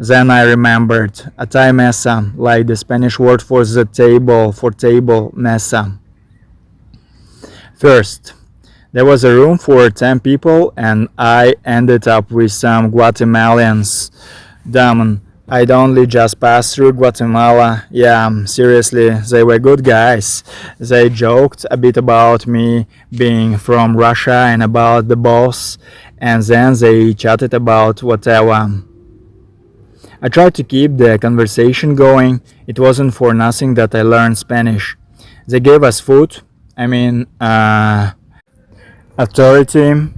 then I remembered a Thai mesa, like the Spanish word for the table, mesa. First, there was a room for 10 people, and I ended up with some Guatemalans. Damn, I'd only just passed through Guatemala. Yeah, seriously, they were good guys. They joked a bit about me being from Russia and about the boss, and then they chatted about whatever. I tried to keep the conversation going. It wasn't for nothing that I learned Spanish. They gave us food, I mean, authority,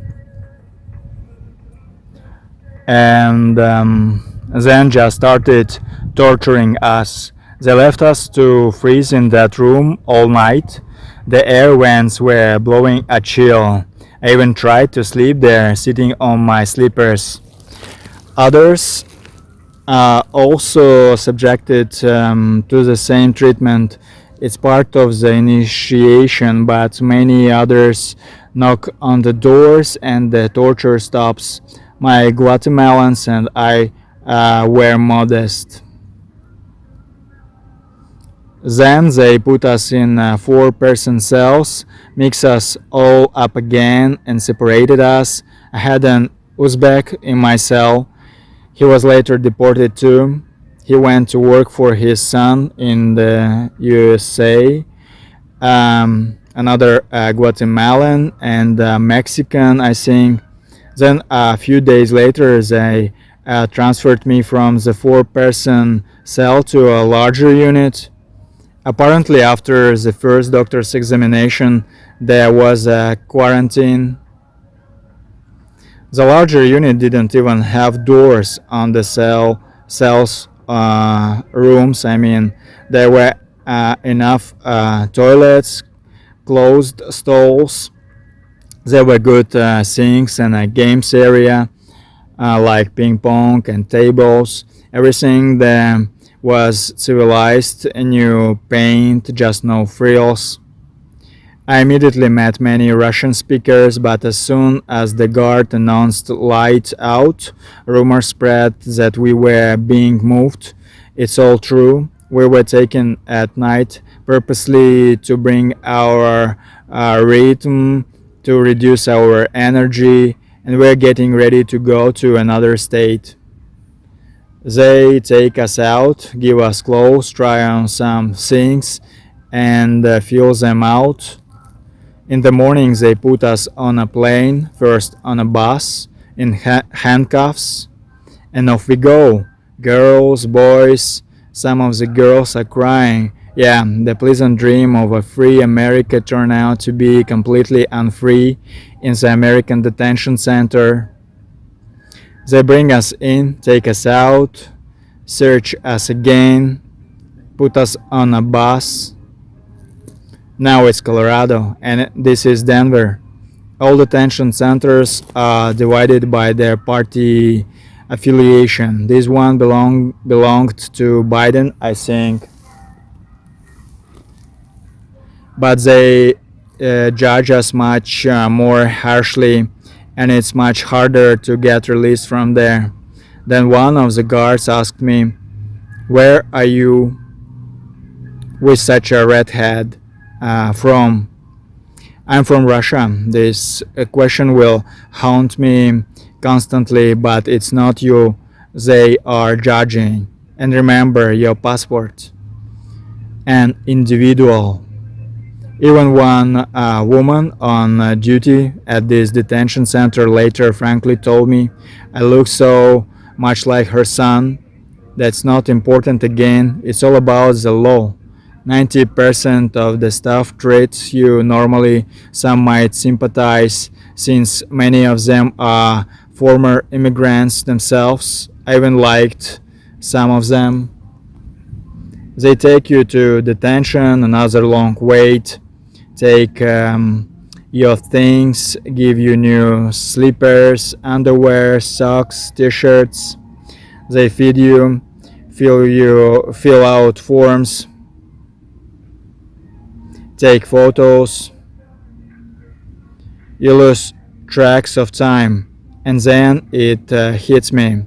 and then just started torturing us. They left us to freeze in that room all night. The air vents were blowing a chill. I even tried to sleep there, sitting on my slippers. Others also subjected to the same treatment. It's part of the initiation, but many others knock on the doors and the torture stops. My Guatemalans and I were modest. Then they put us in 4-person cells, mixed us all up again, and separated us. I had an Uzbek in my cell. He was later deported too. He went to work for his son in the USA. Another Guatemalan and Mexican, I think. Then a few days later, they transferred me from the 4-person cell to a larger unit. Apparently, after the first doctor's examination, there was a quarantine. The larger unit didn't even have doors on the cells rooms. I mean, there were enough toilets, closed stalls. There were good sinks and a games area like ping pong and tables. Everything there was civilized, new paint, just no frills. I immediately met many Russian speakers, but as soon as the guard announced light out, rumors spread that we were being moved. It's all true. We were taken at night purposely to bring our rhythm, to reduce our energy, and we're getting ready to go to another state. They take us out, give us clothes, try on some things, and feel them out. In the morning, they put us on a plane, first on a bus, in handcuffs, and off we go. Girls, boys, some of the girls are crying. Yeah, the pleasant dream of a free America turned out to be completely unfree in the American detention center. They bring us in, take us out, search us again, put us on a bus. Now it's Colorado, and this is Denver. All detention centers are divided by their party affiliation. This one belonged to Biden, I think, but they judge us much more harshly, and it's much harder to get released from there. Then one of the guards asked me, "Where are you with such a red head from?" I'm from Russia. This question will haunt me constantly, but it's not you they are judging. And remember your passport. An individual. Even one woman on duty at this detention center later frankly told me I look so much like her son. That's not important again. It's all about the law. 90% of the staff treats you normally. Some might sympathize since many of them are former immigrants themselves. I even liked some of them. They take you to detention, another long wait, take your things, give you new slippers, underwear, socks, t-shirts. They feed you, fill out forms, take photos, you lose tracks of time, and then it hits me.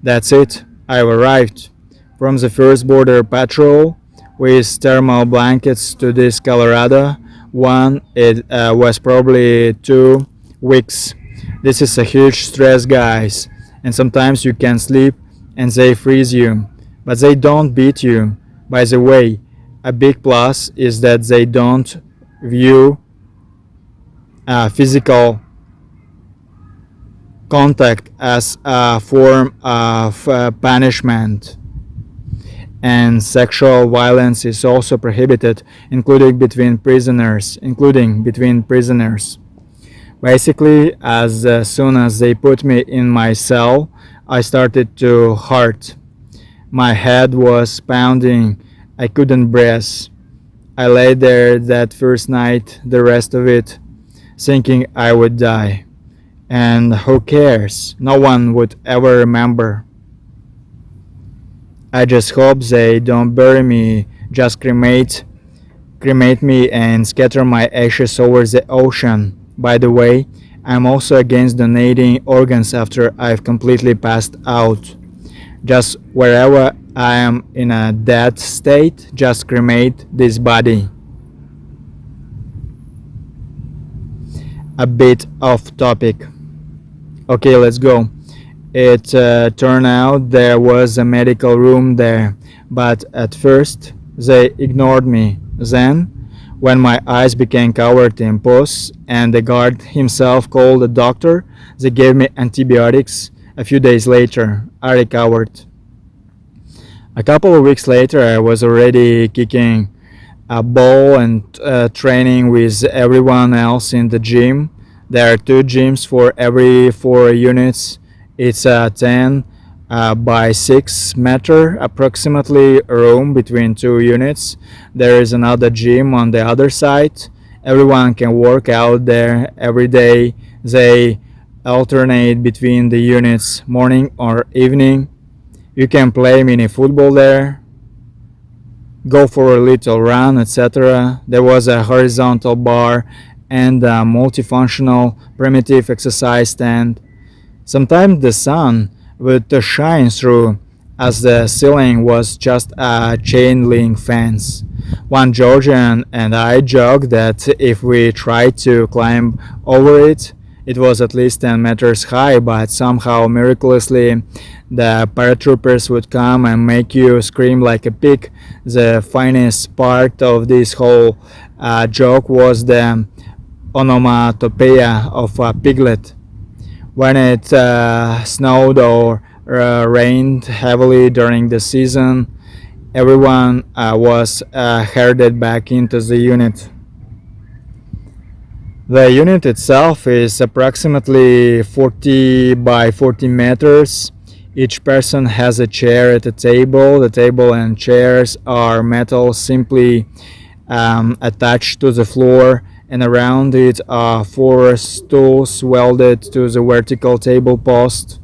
That's it, I've arrived. From the first border patrol with thermal blankets to this Colorado one, it was probably 2 weeks. This is a huge stress, guys, and sometimes you can sleep and they freeze you, but they don't beat you. By the way, a big plus is that they don't view physical contact as a form of punishment, and sexual violence is also prohibited, including between prisoners. Basically, as soon as they put me in my cell, I started to hurt. My head was pounding. I couldn't breathe. I lay there that first night, the rest of it, thinking I would die. And who cares? No one would ever remember. I just hope they don't bury me, just cremate me and scatter my ashes over the ocean. By the way, I'm also against donating organs after I've completely passed out. Just wherever I am in a dead state, just cremate this body. A bit off topic. Okay, let's go. It turned out there was a medical room there, but at first they ignored me. Then, when my eyes became covered in pus and the guard himself called the doctor, they gave me antibiotics. A few days later, I recovered. A couple of weeks later, I was already kicking a ball and training with everyone else in the gym. There are 2 gyms for every 4 units. It's a 10 by 6 meter approximately room between 2 units. There is another gym on the other side. Everyone can work out there every day. They alternate between the units morning or evening. You can play mini football there, go for a little run, etc. There was a horizontal bar and a multifunctional primitive exercise stand. Sometimes the sun would shine through, as the ceiling was just a chain link fence. One Georgian and I joked that if we tried to climb over it, it was at least 10 meters high, but somehow miraculously the paratroopers would come and make you scream like a pig. The finest part of this whole joke was the onomatopoeia of a piglet. When it snowed or rained heavily during the season, everyone was herded back into the unit. The unit itself is approximately 40 by 40 meters. Each person has a chair at a table. The table and chairs are metal, simply attached to the floor, and around it are 4 stools welded to the vertical table post.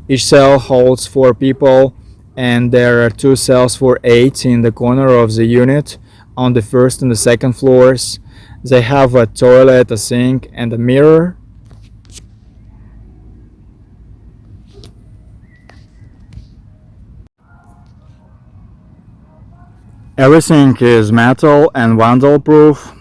Each cell holds 4 people, and there are 2 cells for 8 in the corner of the unit on the first and the second floors. They have a toilet, a sink, and a mirror. Everything is metal and vandal-proof.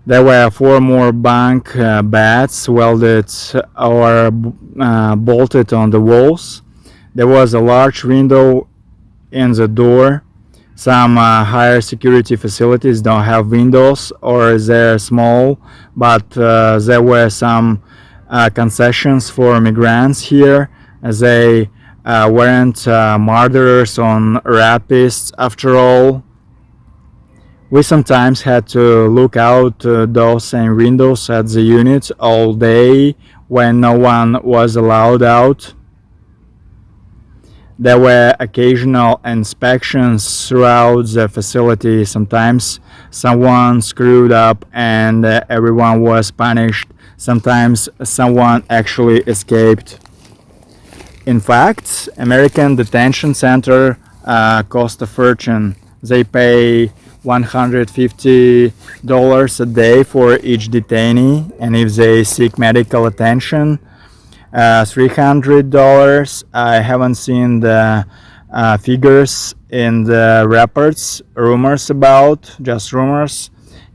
There were 4 more bunk beds welded or bolted on the walls. There was a large window in the door. Some higher security facilities don't have windows or they're small, but there were some concessions for migrants here. They weren't murderers on rapists after all. We sometimes had to look out those same windows at the unit all day when no one was allowed out. There were occasional inspections throughout the facility. Sometimes someone screwed up and everyone was punished. Sometimes someone actually escaped. In fact, American detention center cost a fortune. They pay $150 a day for each detainee, and if they seek medical attention, $300. I haven't seen the figures in the reports, rumors about, just rumors.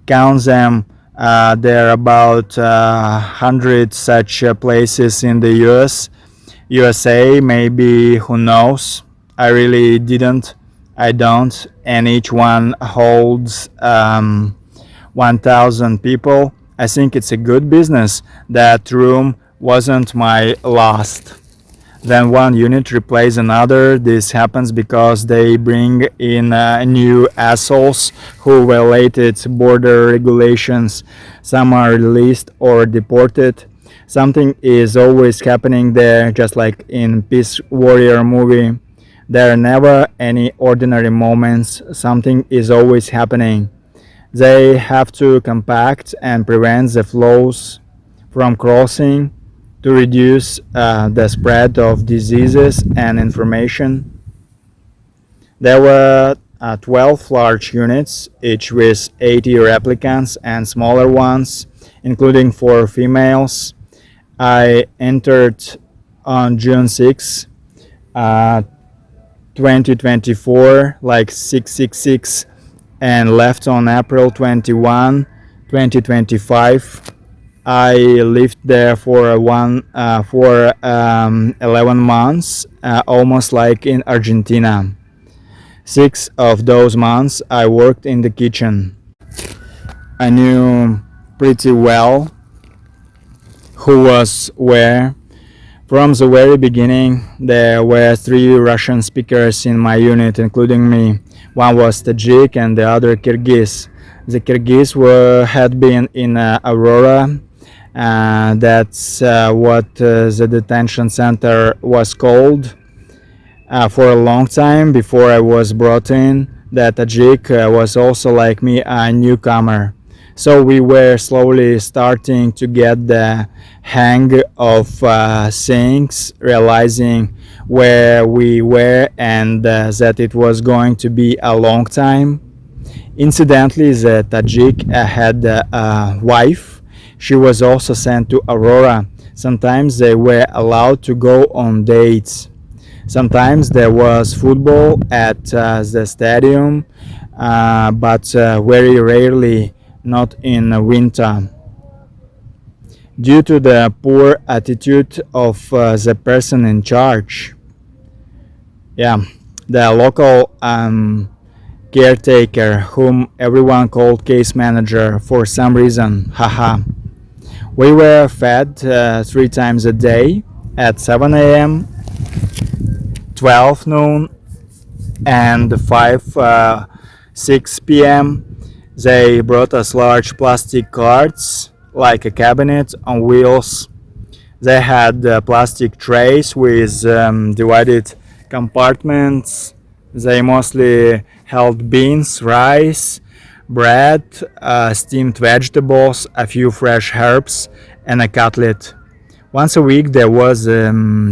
Count them. There are about 100 such places in the USA, maybe, who knows. I really didn't. I don't. And each one holds 1,000 people. I think it's a good business. That room wasn't my last. Then one unit replaces another. This happens because they bring in new assholes who violated border regulations. Some are released or deported. Something is always happening there, just like in Peace Warrior movie. There are never any ordinary moments. Something is always happening. They have to compact and prevent the flows from crossing to reduce the spread of diseases and information. There were 12 large units, each with 80 replicants and smaller ones, including 4 females. I entered on June 6, 2024, like 666, and left on April 21, 2025. I lived there for 11 months, almost like in Argentina. 6 of those months I worked in the kitchen. I knew pretty well who was where. From the very beginning, there were 3 Russian speakers in my unit, including me. One was Tajik and the other Kyrgyz. The Kyrgyz had been in Aurora. That's what the detention center was called for a long time before I was brought in. The Tajik was also, like me, a newcomer. So we were slowly starting to get the hang of things, realizing where we were and that it was going to be a long time. Incidentally, the Tajik had a wife. She was also sent to Aurora. Sometimes they were allowed to go on dates. Sometimes there was football at the stadium, but very rarely, not in winter. Due to the poor attitude of the person in charge. The local caretaker, whom everyone called case manager for some reason, haha. We were fed 3 times a day at 7 a.m., 12 noon, and 6 p.m. They brought us large plastic carts, like a cabinet on wheels. They had plastic trays with divided compartments. They mostly held beans, rice, bread, steamed vegetables, a few fresh herbs, and a cutlet. Once a week there was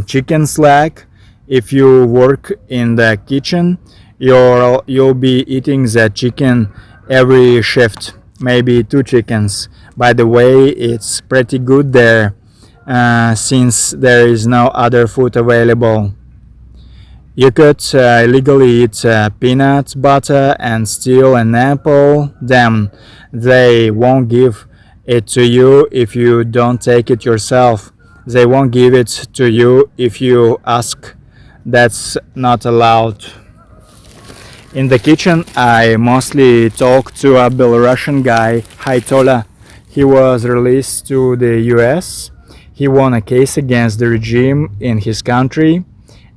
chicken slack. If you work in the kitchen, you'll be eating the chicken every shift, maybe 2 chickens. By the way, it's pretty good there since there is no other food available. You could illegally eat peanut butter and steal an apple. Then they won't give it to you if you don't take it yourself. They won't give it to you if you ask. That's not allowed. In the kitchen, I mostly talked to a Belarusian guy, Haitola. He was released to the US. He won a case against the regime in his country.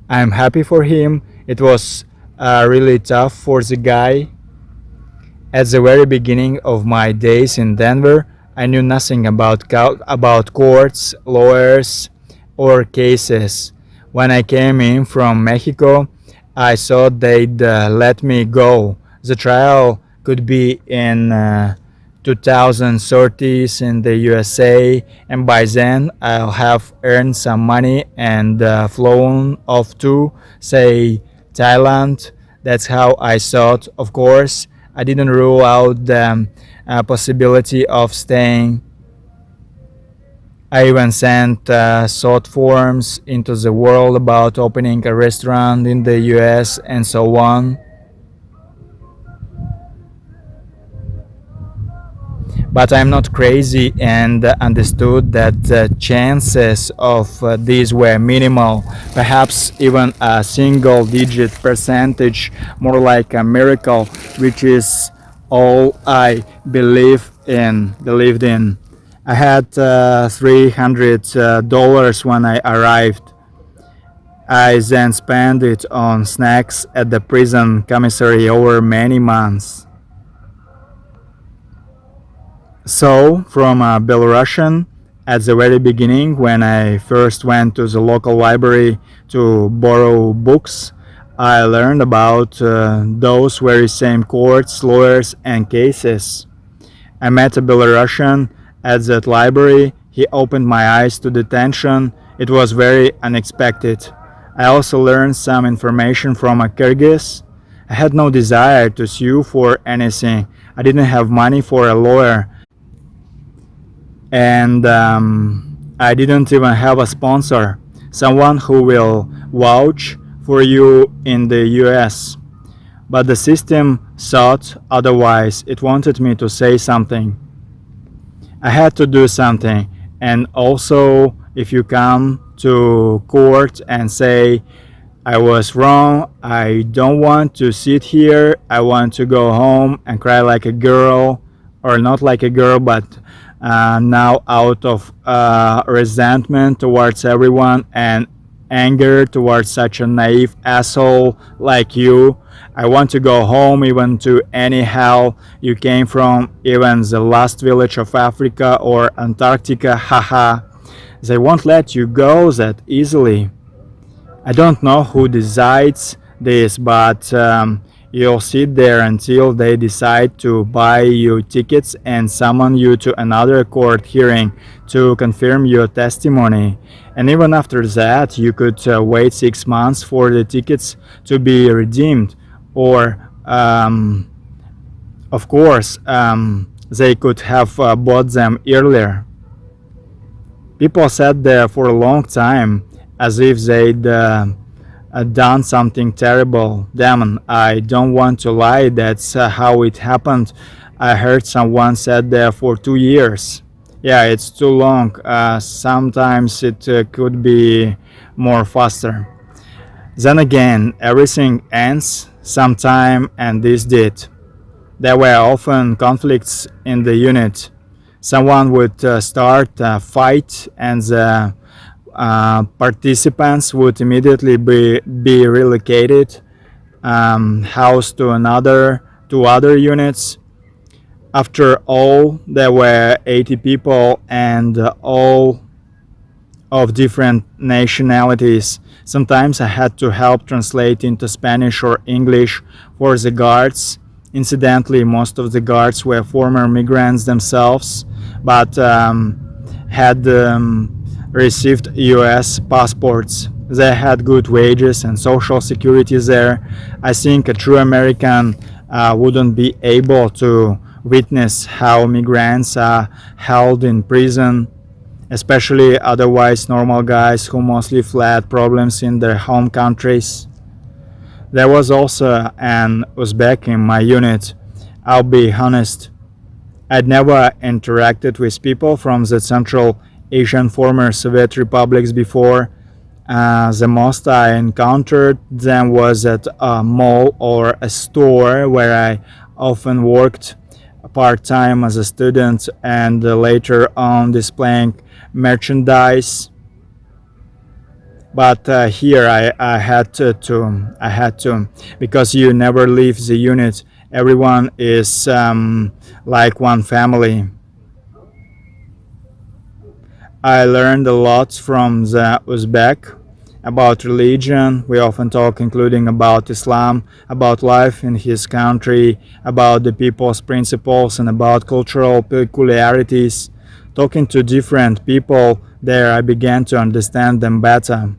I'm happy for him. It was really tough for the guy. At the very beginning of my days in Denver, I knew nothing about courts, lawyers, or cases. When I came in from Mexico, I thought they'd let me go. The trial could be in 2030s in the USA, and by then I'll have earned some money and flown off to, say, Thailand. That's how I thought. Of course, I didn't rule out the possibility of staying. I even sent short forms into the world about opening a restaurant in the US and so on. But I'm not crazy and understood that the chances of these were minimal, perhaps even a single digit percentage, more like a miracle, which is all I believed in. I had $300 when I arrived. I then spent it on snacks at the prison commissary over many months. So, from a Belarusian, at the very beginning, when I first went to the local library to borrow books, I learned about those very same courts, lawyers, and cases. I met a Belarusian at that library. He opened my eyes to detention. It was very unexpected. I also learned some information from a Kyrgyz. I had no desire to sue for anything. I didn't have money for a lawyer, and I didn't even have a sponsor, someone who will vouch for you in the US. But the system thought otherwise. It wanted me to say something. I had to do something. And also, if you come to court and say, I was wrong, I don't want to sit here, I want to go home and cry like a girl, or not like a girl, but now out of resentment towards everyone and anger towards such a naive asshole like you. I want to go home, even to any hell you came from, even the last village of Africa or Antarctica, haha. They won't let you go that easily. I don't know who decides this, but you'll sit there until they decide to buy you tickets and summon you to another court hearing to confirm your testimony. And even after that, you could wait 6 months for the tickets to be redeemed. Or, of course, they could have bought them earlier. People sat there for a long time as if they'd done something terrible. Damn, I don't want to lie, that's how it happened. I heard someone sat there for 2 years. Yeah, it's too long. Sometimes it could be more faster. Then again, everything ends sometime, and this did. There were often conflicts in the unit. Someone would start a fight, and the participants would immediately be relocated, housed to other units. After all, there were 80 people, and all of different nationalities. Sometimes I had to help translate into Spanish or English for the guards. Incidentally, most of the guards were former migrants themselves, but had received US passports. They had good wages and social security there. I think a true American wouldn't be able to witness how migrants are held in prison, especially otherwise normal guys who mostly fled problems in their home countries. There was also an Uzbek in my unit. I'll be honest, I'd never interacted with people from the Central Asian former Soviet republics before. The most I encountered them was at a mall or a store where I often worked part-time as a student and later on displaying merchandise. But here I had to, because you never leave the unit. Everyone is like one family. I learned a lot from the Uzbek. about religion. We often talk, including about Islam, about life in his country, about the people's principles, and about cultural peculiarities. Talking to different people there, I began to understand them better.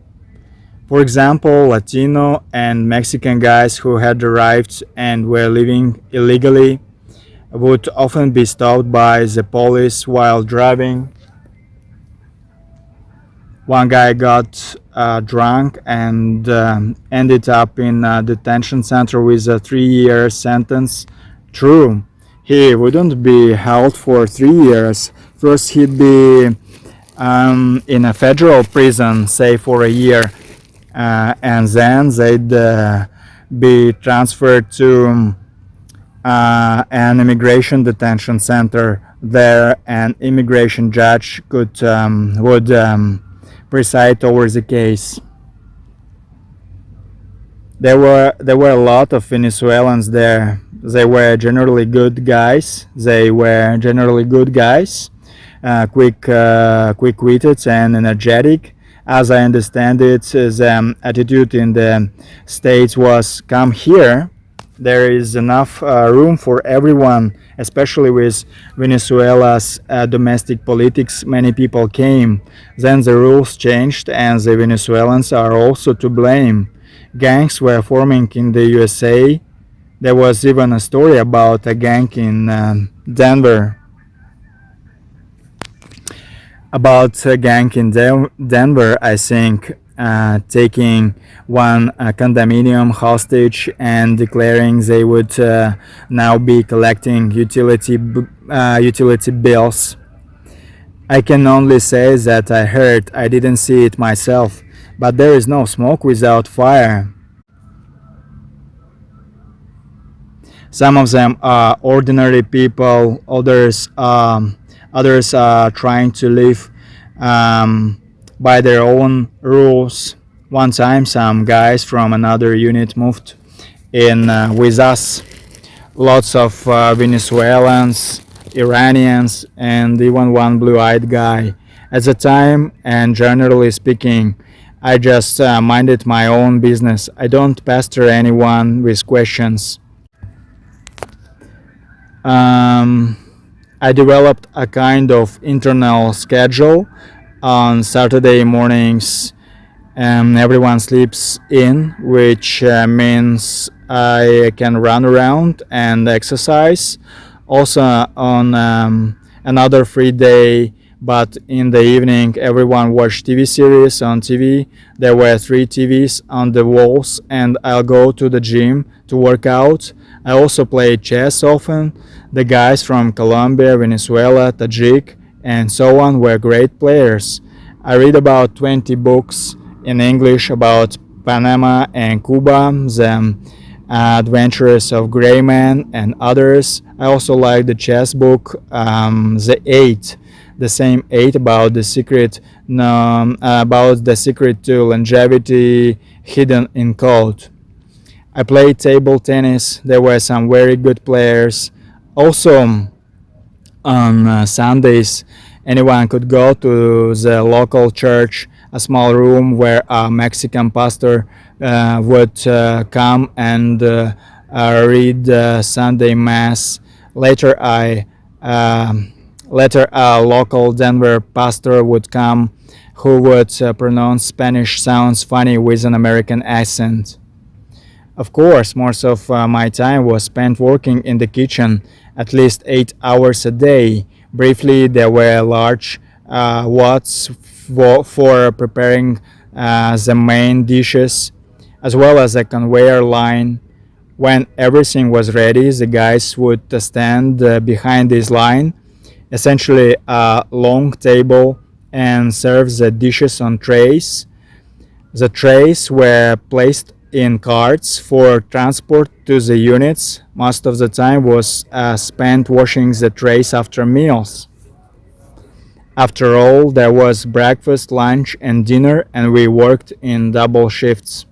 For example, Latino and Mexican guys who had arrived and were living illegally would often be stopped by the police while driving. One guy got drunk and ended up in a detention center with a 3-year sentence. True, he wouldn't be held for 3 years. First, he'd be in a federal prison, say for a year, and then they'd be transferred to an immigration detention center. There, an immigration judge would preside over the case. There were a lot of Venezuelans there. They were generally good guys. Quick-witted and energetic. As I understand it, the attitude in the States was, come here, there is enough room for everyone, especially with Venezuela's domestic politics. Many people came. Then the rules changed, and the Venezuelans are also to blame. Gangs were forming in the USA. There was even a story about a gang in Denver. About a gang in Denver, I think, taking one condominium hostage and declaring they would now be collecting utility bills. I can only say that I heard. I didn't see it myself, but there is no smoke without fire. Some of them are ordinary people. Others are trying to live by their own rules. One time, some guys from another unit moved in with us. Lots of Venezuelans, Iranians, and even one blue-eyed guy. At the time, and generally speaking, I just minded my own business. I don't pester anyone with questions. I developed a kind of internal schedule. On Saturday mornings, everyone sleeps in, which means I can run around and exercise. Also on another free day, but in the evening, everyone watched TV series on TV. There were 3 TVs on the walls, and I'll go to the gym to work out. I also play chess often. The guys from Colombia, Venezuela, Tajik, and so on were great players. I read about 20 books in English about Panama and Cuba, the Adventures of Gray Man, and others. I also like the chess book, The Eight, the same eight about the secret, to longevity hidden in code. I played table tennis. There were some very good players. Also, on Sundays, anyone could go to the local church, a small room where a Mexican pastor would come and read Sunday Mass. Later, a local Denver pastor would come who would pronounce Spanish sounds funny with an American accent. Of course, most of my time was spent working in the kitchen, at least 8 hours a day. Briefly, there were large pots for preparing the main dishes, as well as a conveyor line. When everything was ready, the guys would stand behind this line, essentially a long table, and serve the dishes on trays. The trays were placed in carts for transport to the units. Most of the time was spent washing the trays after meals. After all, there was breakfast, lunch, and dinner, and we worked in double shifts.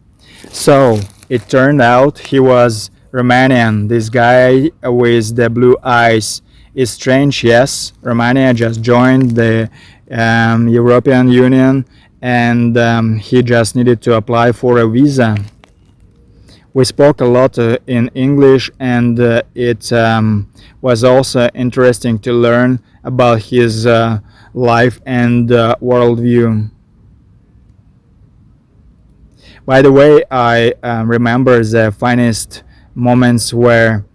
So it turned out he was Romanian. This guy with the blue eyes is strange, yes. Romania just joined the European Union, and he just needed to apply for a visa. We spoke a lot in English, and it was also interesting to learn about his life and worldview. By the way, I remember the finest moments were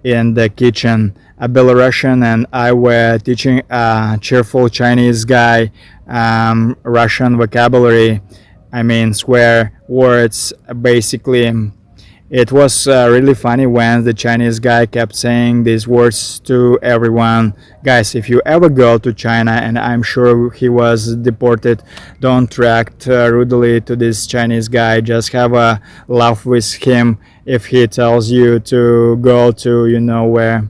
in the kitchen. A Belarusian and I were teaching a cheerful Chinese guy Russian vocabulary. I mean, swear words, basically. It was really funny when the Chinese guy kept saying these words to everyone. Guys, if you ever go to China, and I'm sure he was deported, don't react rudely to this Chinese guy. Just have a laugh with him if he tells you to go to you know where.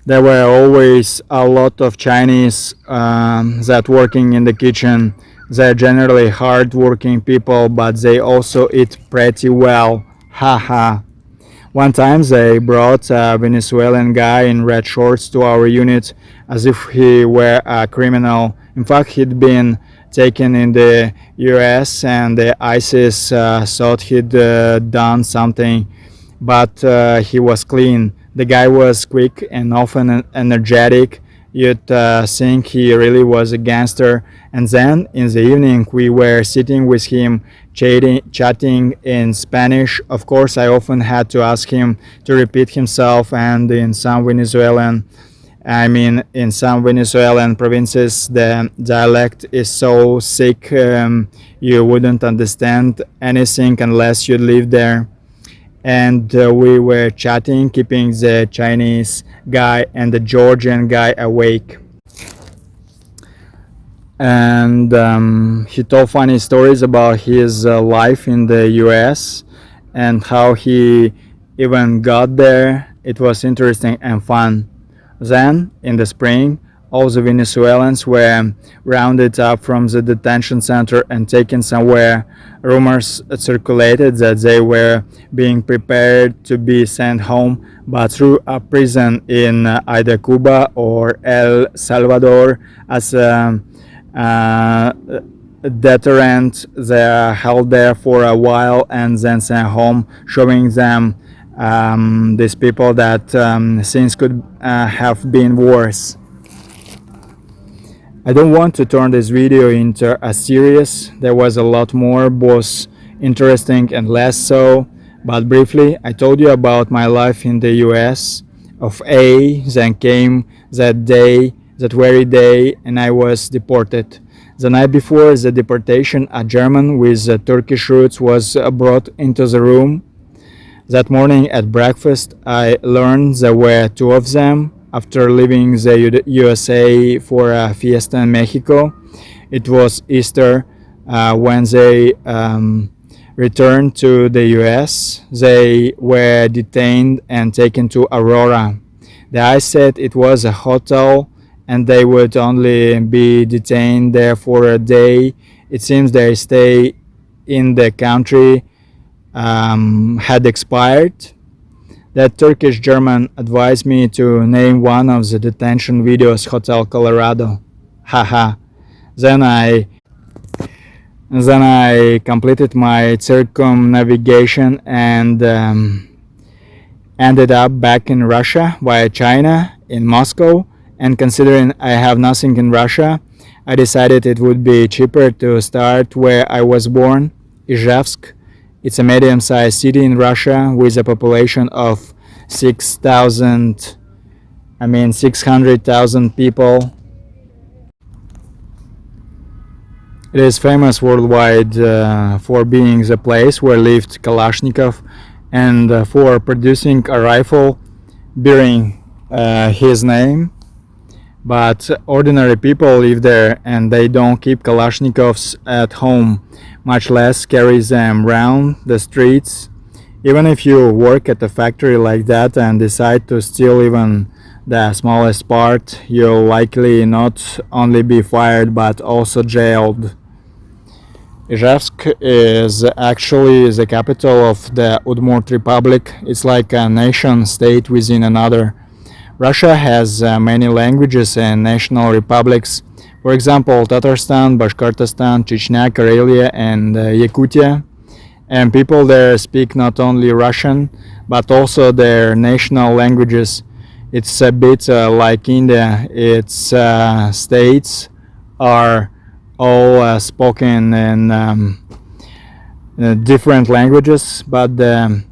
There were always a lot of Chinese that working in the kitchen. They're generally hard-working people, but they also eat pretty well. Haha. One time they brought a Venezuelan guy in red shorts to our unit as if he were a criminal. In fact, he'd been taken in the US and the ISIS thought he'd done something, but he was clean. The guy was quick and often energetic. You'd think he really was a gangster. And then in the evening, we were sitting with him, chatting in Spanish. Of course, I often had to ask him to repeat himself, and in some Venezuelan provinces, the dialect is so thick you wouldn't understand anything unless you lived there. And we were chatting, keeping the Chinese guy and the Georgian guy awake. And he told funny stories about his life in the US and how he even got there. It was interesting and fun. Then, in the spring, all the Venezuelans were rounded up from the detention center and taken somewhere. Rumors circulated that they were being prepared to be sent home, but through a prison in either Cuba or El Salvador as a deterrent. They are held there for a while and then sent home, showing them these people that things could have been worse. I don't want to turn this video into a series. There was a lot more, both interesting and less so. But briefly, I told you about my life in the US. Of A, then came that day, that very day, and I was deported. The night before the deportation, a German with Turkish roots was brought into the room. That morning at breakfast, I learned there were two of them. After leaving the USA for a fiesta in Mexico, it was Easter when they returned to the US. They were detained and taken to Aurora. The ICE said it was a hotel and they would only be detained there for a day. It seems their stay in the country had expired. That Turkish German advised me to name one of the detention videos Hotel Colorado. Haha. Then I completed my circumnavigation and ended up back in Russia via China in Moscow. And considering I have nothing in Russia, I decided it would be cheaper to start where I was born, Izhevsk. It's a medium-sized city in Russia with a population of 600,000 people. It is famous worldwide for being the place where lived Kalashnikov and for producing a rifle bearing his name. But ordinary people live there and they don't keep Kalashnikovs at home, much less carry them around the streets. Even if you work at a factory like that and decide to steal even the smallest part, you'll likely not only be fired but also jailed. Izhevsk is actually the capital of the Udmurt Republic. It's like a nation state within another. Russia has many languages and national republics, For example, Tatarstan, Bashkortostan, Chechnya, Karelia, and Yakutia. And people there speak not only Russian but also their national languages. It's a bit like India. Its states are all spoken in different languages, but the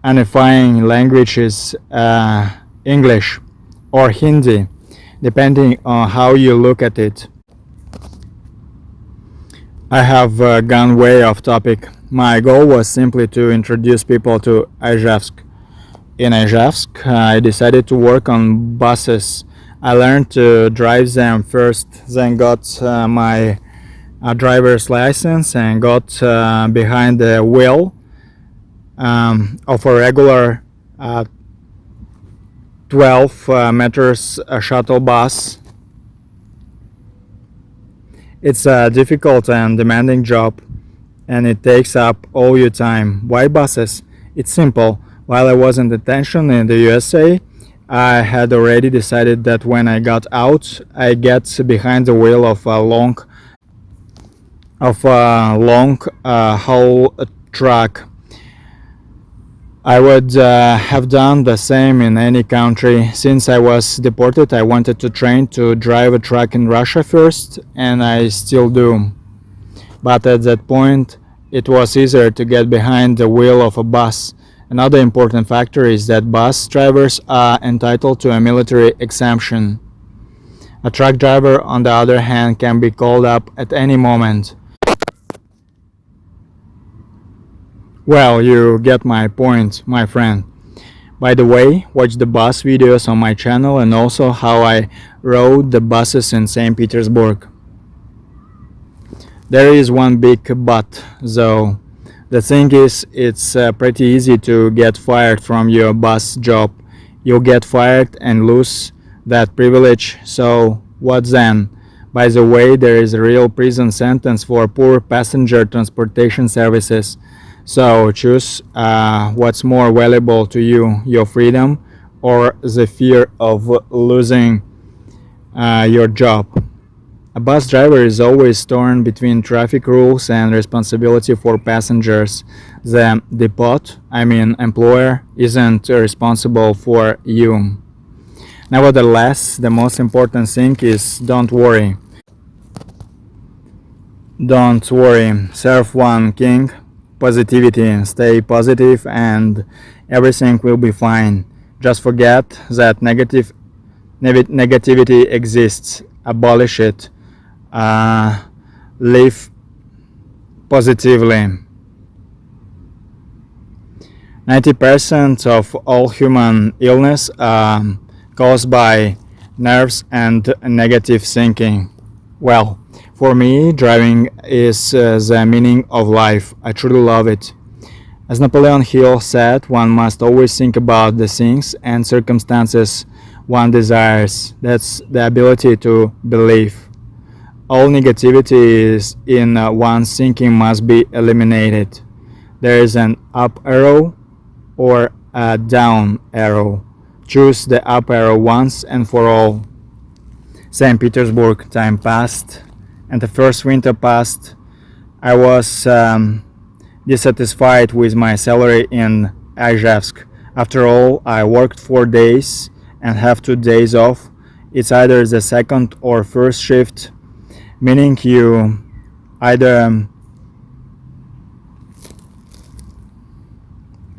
unifying language is English or Hindi, depending on how you look at it. I have gone way off topic. My goal was simply to introduce people to Ijevsk. In Ijevsk, I decided to work on buses. I learned to drive them first, then got my driver's license and got behind the wheel of a regular 12 meters shuttle bus. It's a difficult and demanding job, and it takes up all your time. Why buses? It's simple. While I was in detention in the USA, I had already decided that when I got out, I get behind the wheel of a long haul truck. I would have done the same in any country. Since I was deported, I wanted to train to drive a truck in Russia first, and I still do. But at that point, it was easier to get behind the wheel of a bus. Another important factor is that bus drivers are entitled to a military exemption. A truck driver, on the other hand, can be called up at any moment. Well, you get my point, my friend. By the way, watch the bus videos on my channel and also how I rode the buses in St. Petersburg. There is one big but, though. The thing is, it's pretty easy to get fired from your bus job. You'll get fired and lose that privilege, so what then? By the way, there is a real prison sentence for poor passenger transportation services. So choose what's more valuable to you, your freedom or the fear of losing your job. A bus driver is always torn between traffic rules and responsibility for passengers. The employer, isn't responsible for you. Nevertheless, the most important thing is don't worry. Don't worry. Serve one king. Positivity. Stay positive and everything will be fine. Just forget that negativity exists. Abolish it. Live positively. 90% of all human illness caused by nerves and negative thinking. Well, for me, driving is the meaning of life. I truly love it. As Napoleon Hill said, one must always think about the things and circumstances one desires. That's the ability to believe. All negativity in one's thinking must be eliminated. There is an up arrow or a down arrow. Choose the up arrow once and for all. St. Petersburg, time passed, and the first winter passed. I was dissatisfied with my salary in Ijevsk. After all, I worked 4 days and have 2 days off. It's either the second or first shift, meaning you either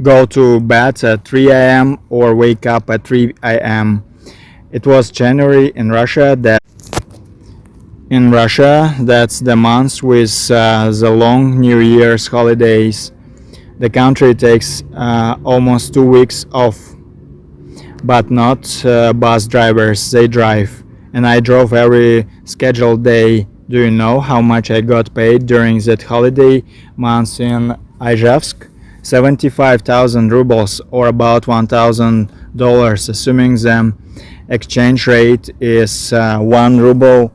go to bed at 3 a.m. or wake up at 3 a.m. It was January in Russia. That's the month with the long New Year's holidays. The country takes almost 2 weeks off, but not bus drivers. They drive, and I drove every scheduled day. Do you know how much I got paid during that holiday month in Ijevsk? 75,000 rubles, or about $1,000, assuming the exchange rate is 1 ruble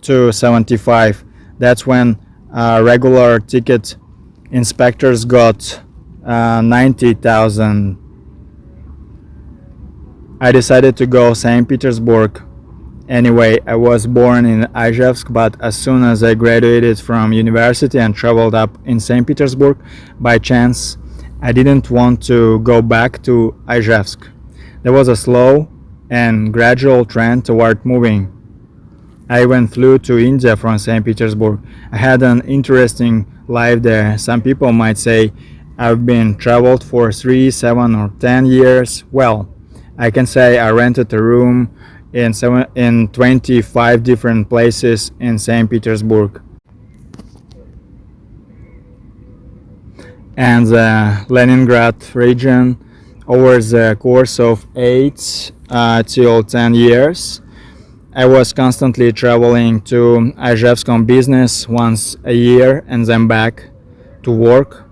to 75. That's when regular ticket inspectors got 90,000. I decided to go St. Petersburg. Anyway, I was born in Ijevsk, but as soon as I graduated from university and traveled up in St. Petersburg by chance, I didn't want to go back to Ijevsk. There was a slow and gradual trend toward moving. I even flew to India from St. Petersburg. I had an interesting life there. Some people might say I've been traveled for 3, 7, or 10 years. Well, I can say I rented a room in 25 different places in St. Petersburg and the Leningrad region over the course of 8 till 10 years. I was constantly traveling to Ijevsk on business once a year and then back to work.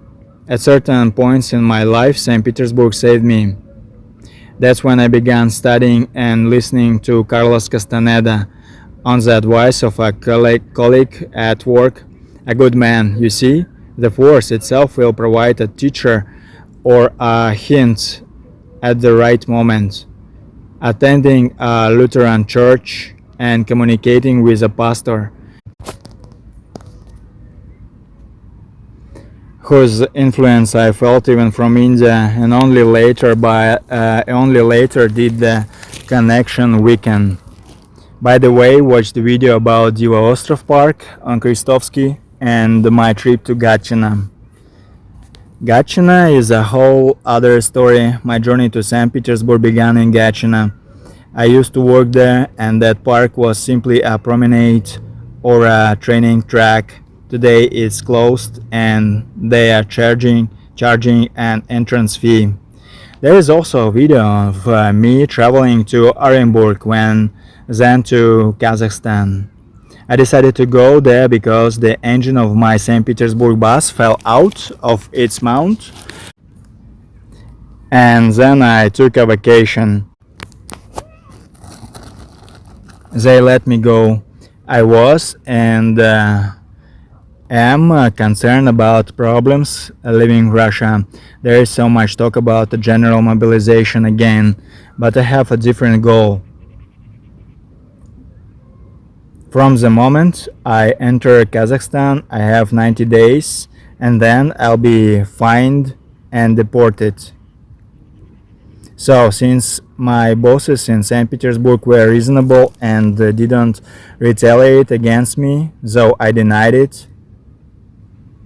At certain points in my life, St. Petersburg saved me. That's when I began studying and listening to Carlos Castaneda on the advice of a colleague at work. A good man, you see, the force itself will provide a teacher or a hint at the right moment. Attending a Lutheran church and communicating with a pastor whose influence I felt even from India, and only later did the connection weaken. By the way, watch the video about Diva Ostrov Park on Kristovsky and my trip to Gatchina. Gatchina is a whole other story. My journey to St. Petersburg began in Gatchina. I used to work there, and that park was simply a promenade or a training track. Today it's closed and they are charging an entrance fee. There is also a video of me traveling to Orenburg then to Kazakhstan. I decided to go there because the engine of my St. Petersburg bus fell out of its mount, and then I took a vacation. They let me go. I was and am concerned about problems leaving Russia. There is so much talk about the general mobilization again, but I have a different goal. From the moment I enter Kazakhstan, I have 90 days, and then I'll be fined and deported. So, since my bosses in St. Petersburg were reasonable and didn't retaliate against me, though I denied it,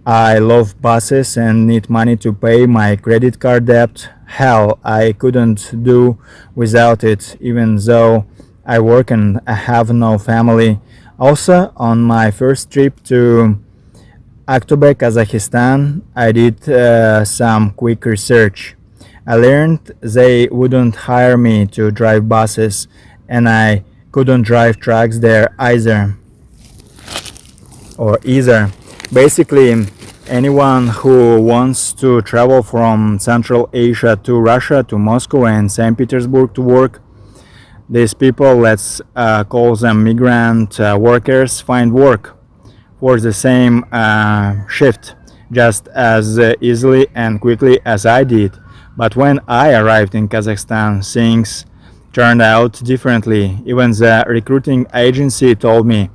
I love buses and need money to pay my credit card debt. Hell, I couldn't do without it, even though I work and I have no family. Also, on my first trip to Aktobe, Kazakhstan, I did some quick research. I learned they wouldn't hire me to drive buses, and I couldn't drive trucks there either. Basically, anyone who wants to travel from Central Asia to Russia to Moscow and St. Petersburg to work, these people, let's call them migrant workers, find work for the same shift just as easily and quickly as I did. But when I arrived in Kazakhstan, things turned out differently. Even the recruiting agency told me,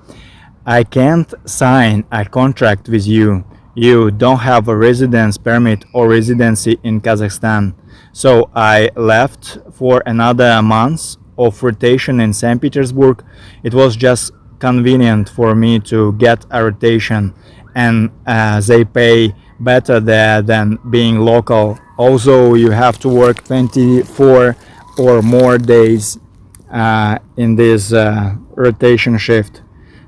I can't sign a contract with you. You don't have a residence permit or residency in Kazakhstan. So I left for another month of rotation in St. Petersburg. It was just convenient for me to get a rotation, and they pay better there than being local. Also, you have to work 24 or more days in this rotation shift.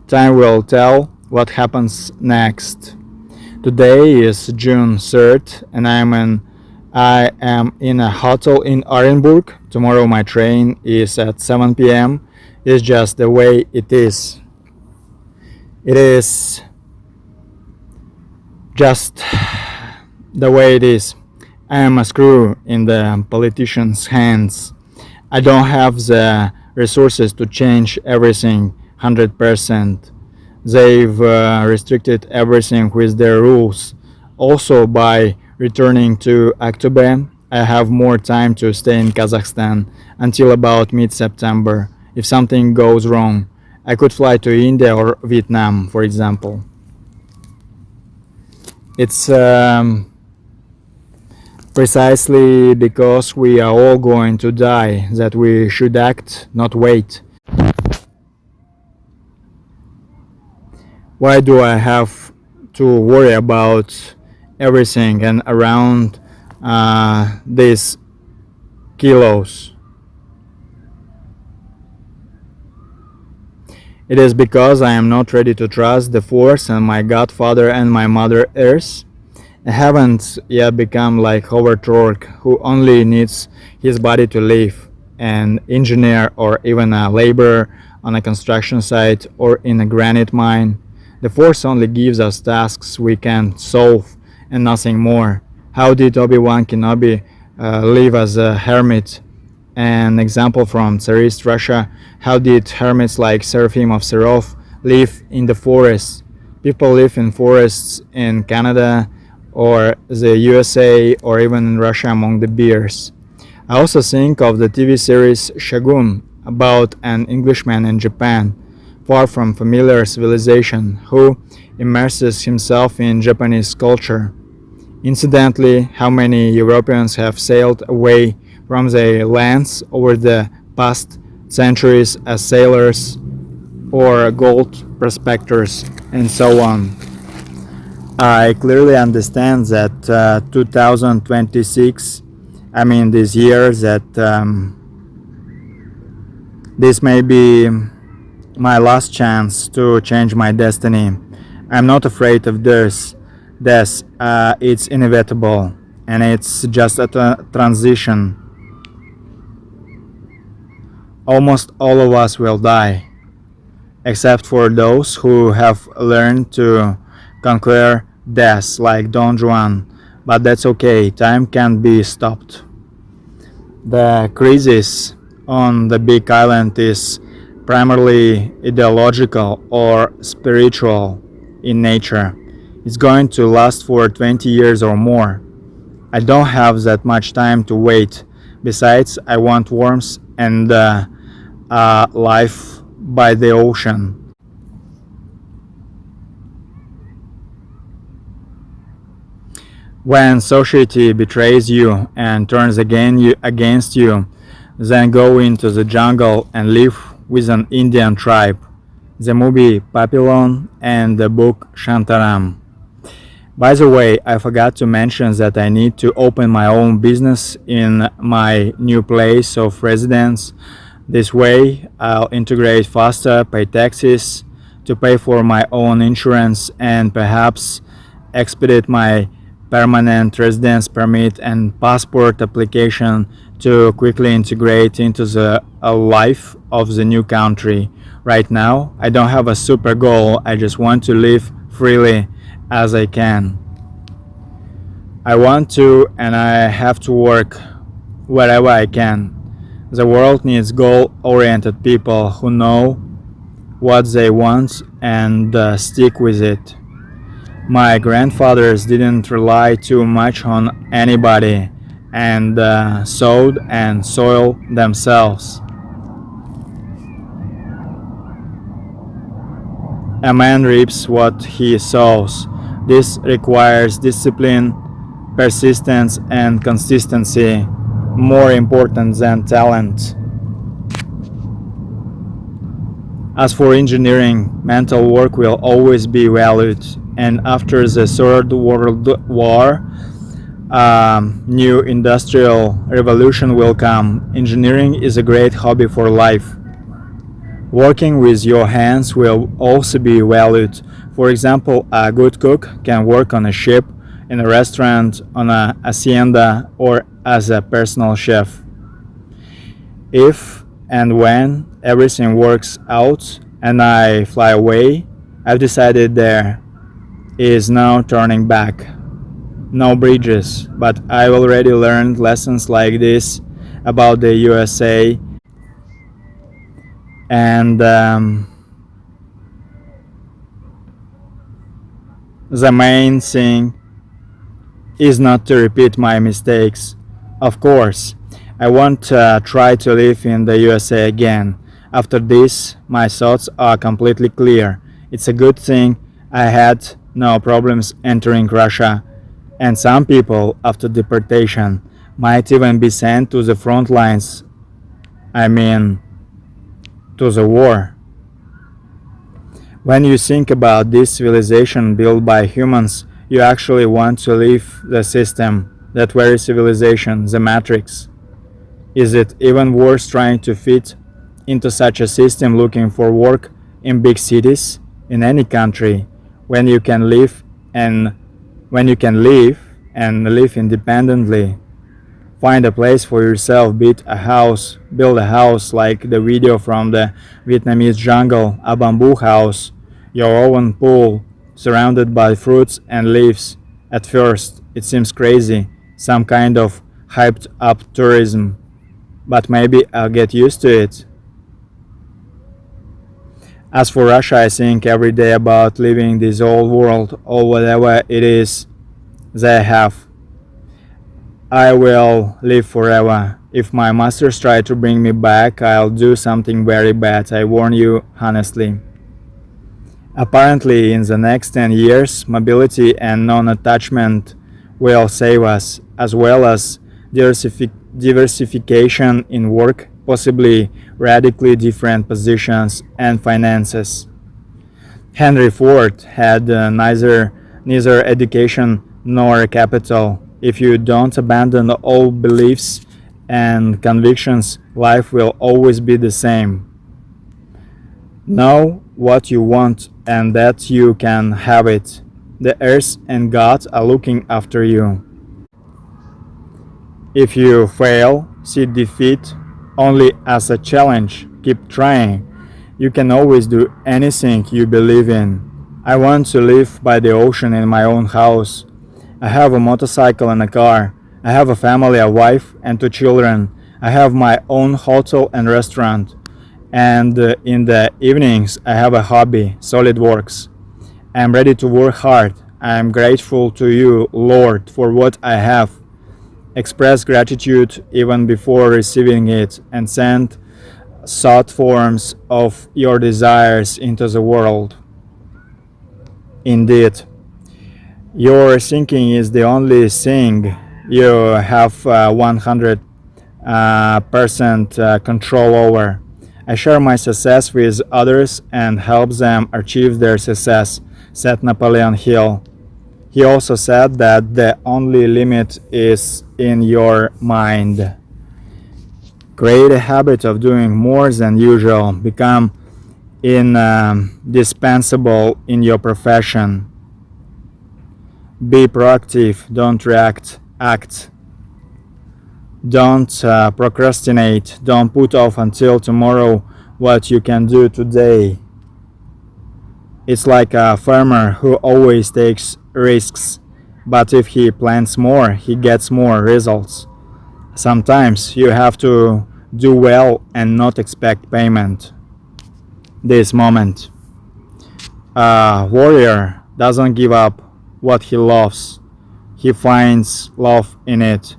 Time will tell what happens next. Today is June 3rd, and I am in a hotel in Orenburg. Tomorrow my train is at 7 p.m. It's just the way it is. It is just the way it is. I am a screw in the politicians' hands. I don't have the resources to change everything 100%. They've restricted everything with their rules. Also, by returning to Aktobe, I have more time to stay in Kazakhstan until about mid-September. if something goes wrong. I could fly to India or Vietnam, for example. It's precisely because we are all going to die that we should act, not wait. Why do I have to worry about everything and around these kilos? It is because I am not ready to trust the force and my godfather and my mother Earth. I haven't yet become like Howard Rourke, who only needs his body to live, an engineer or even a laborer on a construction site or in a granite mine. The Force only gives us tasks we can solve and nothing more. How did Obi-Wan Kenobi live as a hermit? An example from Tsarist Russia, how did hermits like Seraphim of Serov live in the forests? People live in forests in Canada or the USA or even in Russia among the bears. I also think of the TV series Shogun about an Englishman in Japan, far from familiar civilization, who immerses himself in Japanese culture. Incidentally, how many Europeans have sailed away from their lands over the past centuries as sailors or gold prospectors and so on. I clearly understand that 2026, I mean this year, that this may be my last chance to change my destiny. I'm not afraid of this. It's inevitable, and it's just a transition. Almost all of us will die, except for those who have learned to conquer death like Don Juan. But that's okay, time can be stopped. The crisis on the big island is primarily ideological or spiritual in nature. It's going to last for 20 years or more. I don't have that much time to wait. Besides, I want warmth and life by the ocean. When society betrays you and turns against you, then go into the jungle and live with an Indian tribe. The movie Papillon and the book Shantaram. By the way, I forgot to mention that I need to open my own business in my new place of residence. This way, I'll integrate faster, pay taxes to pay for my own insurance, and perhaps expedite my permanent residence permit and passport application to quickly integrate into the life of the new country. Right now, I don't have a super goal, I just want to live freely as I can. I want to and I have to work wherever I can. The world needs goal-oriented people who know what they want and stick with it. My grandfathers didn't rely too much on anybody and sowed and soiled themselves. A man reaps what he sows. This requires discipline, persistence, and consistency, more important than talent. As for engineering, mental work will always be valued, and after the Third World War, new industrial revolution will come. Engineering is a great hobby for life. Working with your hands will also be valued. For example, a good cook can work on a ship, in a restaurant, on a hacienda, or as a personal chef. If and when everything works out and I fly away, I've decided there is no turning back. No bridges, but I've already learned lessons like this about the USA, and the main thing is not to repeat my mistakes. Of course, I won't try to live in the USA again. After this, my thoughts are completely clear. It's a good thing I had no problems entering Russia, and some people, after deportation, might even be sent to the front lines. I mean, to the war. When you think about this civilization built by humans, you actually want to leave the system, that very civilization, the Matrix. Is it even worth trying to fit into such a system looking for work in big cities, in any country, when you can live and live independently? Find a place for yourself, build a house like the video from the Vietnamese jungle, a bamboo house, your own pool, surrounded by fruits and leaves. At first, it seems crazy, some kind of hyped up tourism, but maybe I'll get used to it. As for Russia, I think every day about leaving this old world or whatever it is they have. I will live forever. If my masters try to bring me back, I'll do something very bad, I warn you honestly. Apparently, in the next 10 years, mobility and non-attachment will save us, as well as diversification in work, possibly radically different positions and finances. Henry Ford had neither education nor capital. If you don't abandon all beliefs and convictions, life will always be the same. Know what you want and that you can have it. The earth and God are looking after you. If you fail, see defeat only as a challenge. Keep trying. You can always do anything you believe in. I want to live by the ocean in my own house. I have a motorcycle and a car. I have a family, a wife, and 2 children. I have my own hotel and restaurant. And in the evenings, I have a hobby, SolidWorks. I am ready to work hard. I am grateful to you, Lord, for what I have. Express gratitude even before receiving it, and send thought forms of your desires into the world. Indeed, your thinking is the only thing you have 100% control over. I share my success with others and help them achieve their success, said Napoleon Hill. He also said that the only limit is in your mind. Create a habit of doing more than usual. Become indispensable in your profession. Be proactive, don't react, act. Don't procrastinate, don't put off until tomorrow what you can do today. It's like a farmer who always takes risks, but if he plants more, he gets more results. Sometimes you have to do well and not expect payment. This moment. A warrior doesn't give up what he loves. He finds love in it.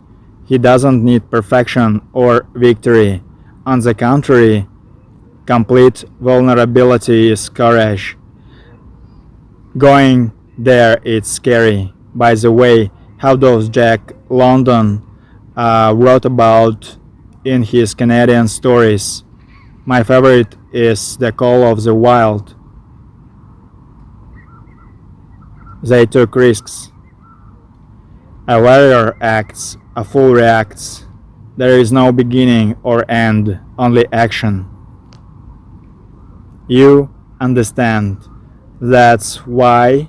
He doesn't need perfection or victory. On the contrary, complete vulnerability is courage. Going there it's scary. By the way, how does Jack London wrote about in his Canadian stories? My favorite is The Call of the Wild. They took risks. A warrior acts, a fool reacts. There is no beginning or end, only action. You understand. That's why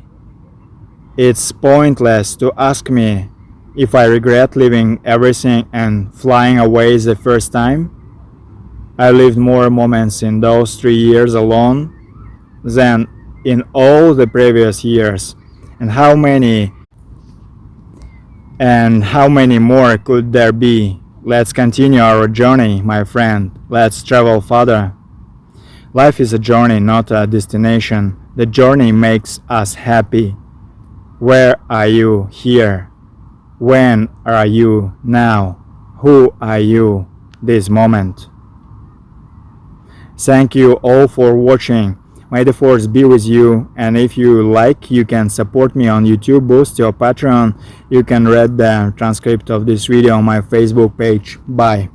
it's pointless to ask me if I regret leaving everything and flying away the first time. I lived more moments in those 3 years alone than in all the previous years. And how many more could there be? Let's continue our journey, my friend. Let's travel further. Life is a journey, not a destination. The journey makes us happy. Where are you here? When are you now? Who are you this moment? Thank you all for watching. May the force be with you, and if you like, you can support me on YouTube, Boost, or Patreon. You can read the transcript of this video on my Facebook page. Bye.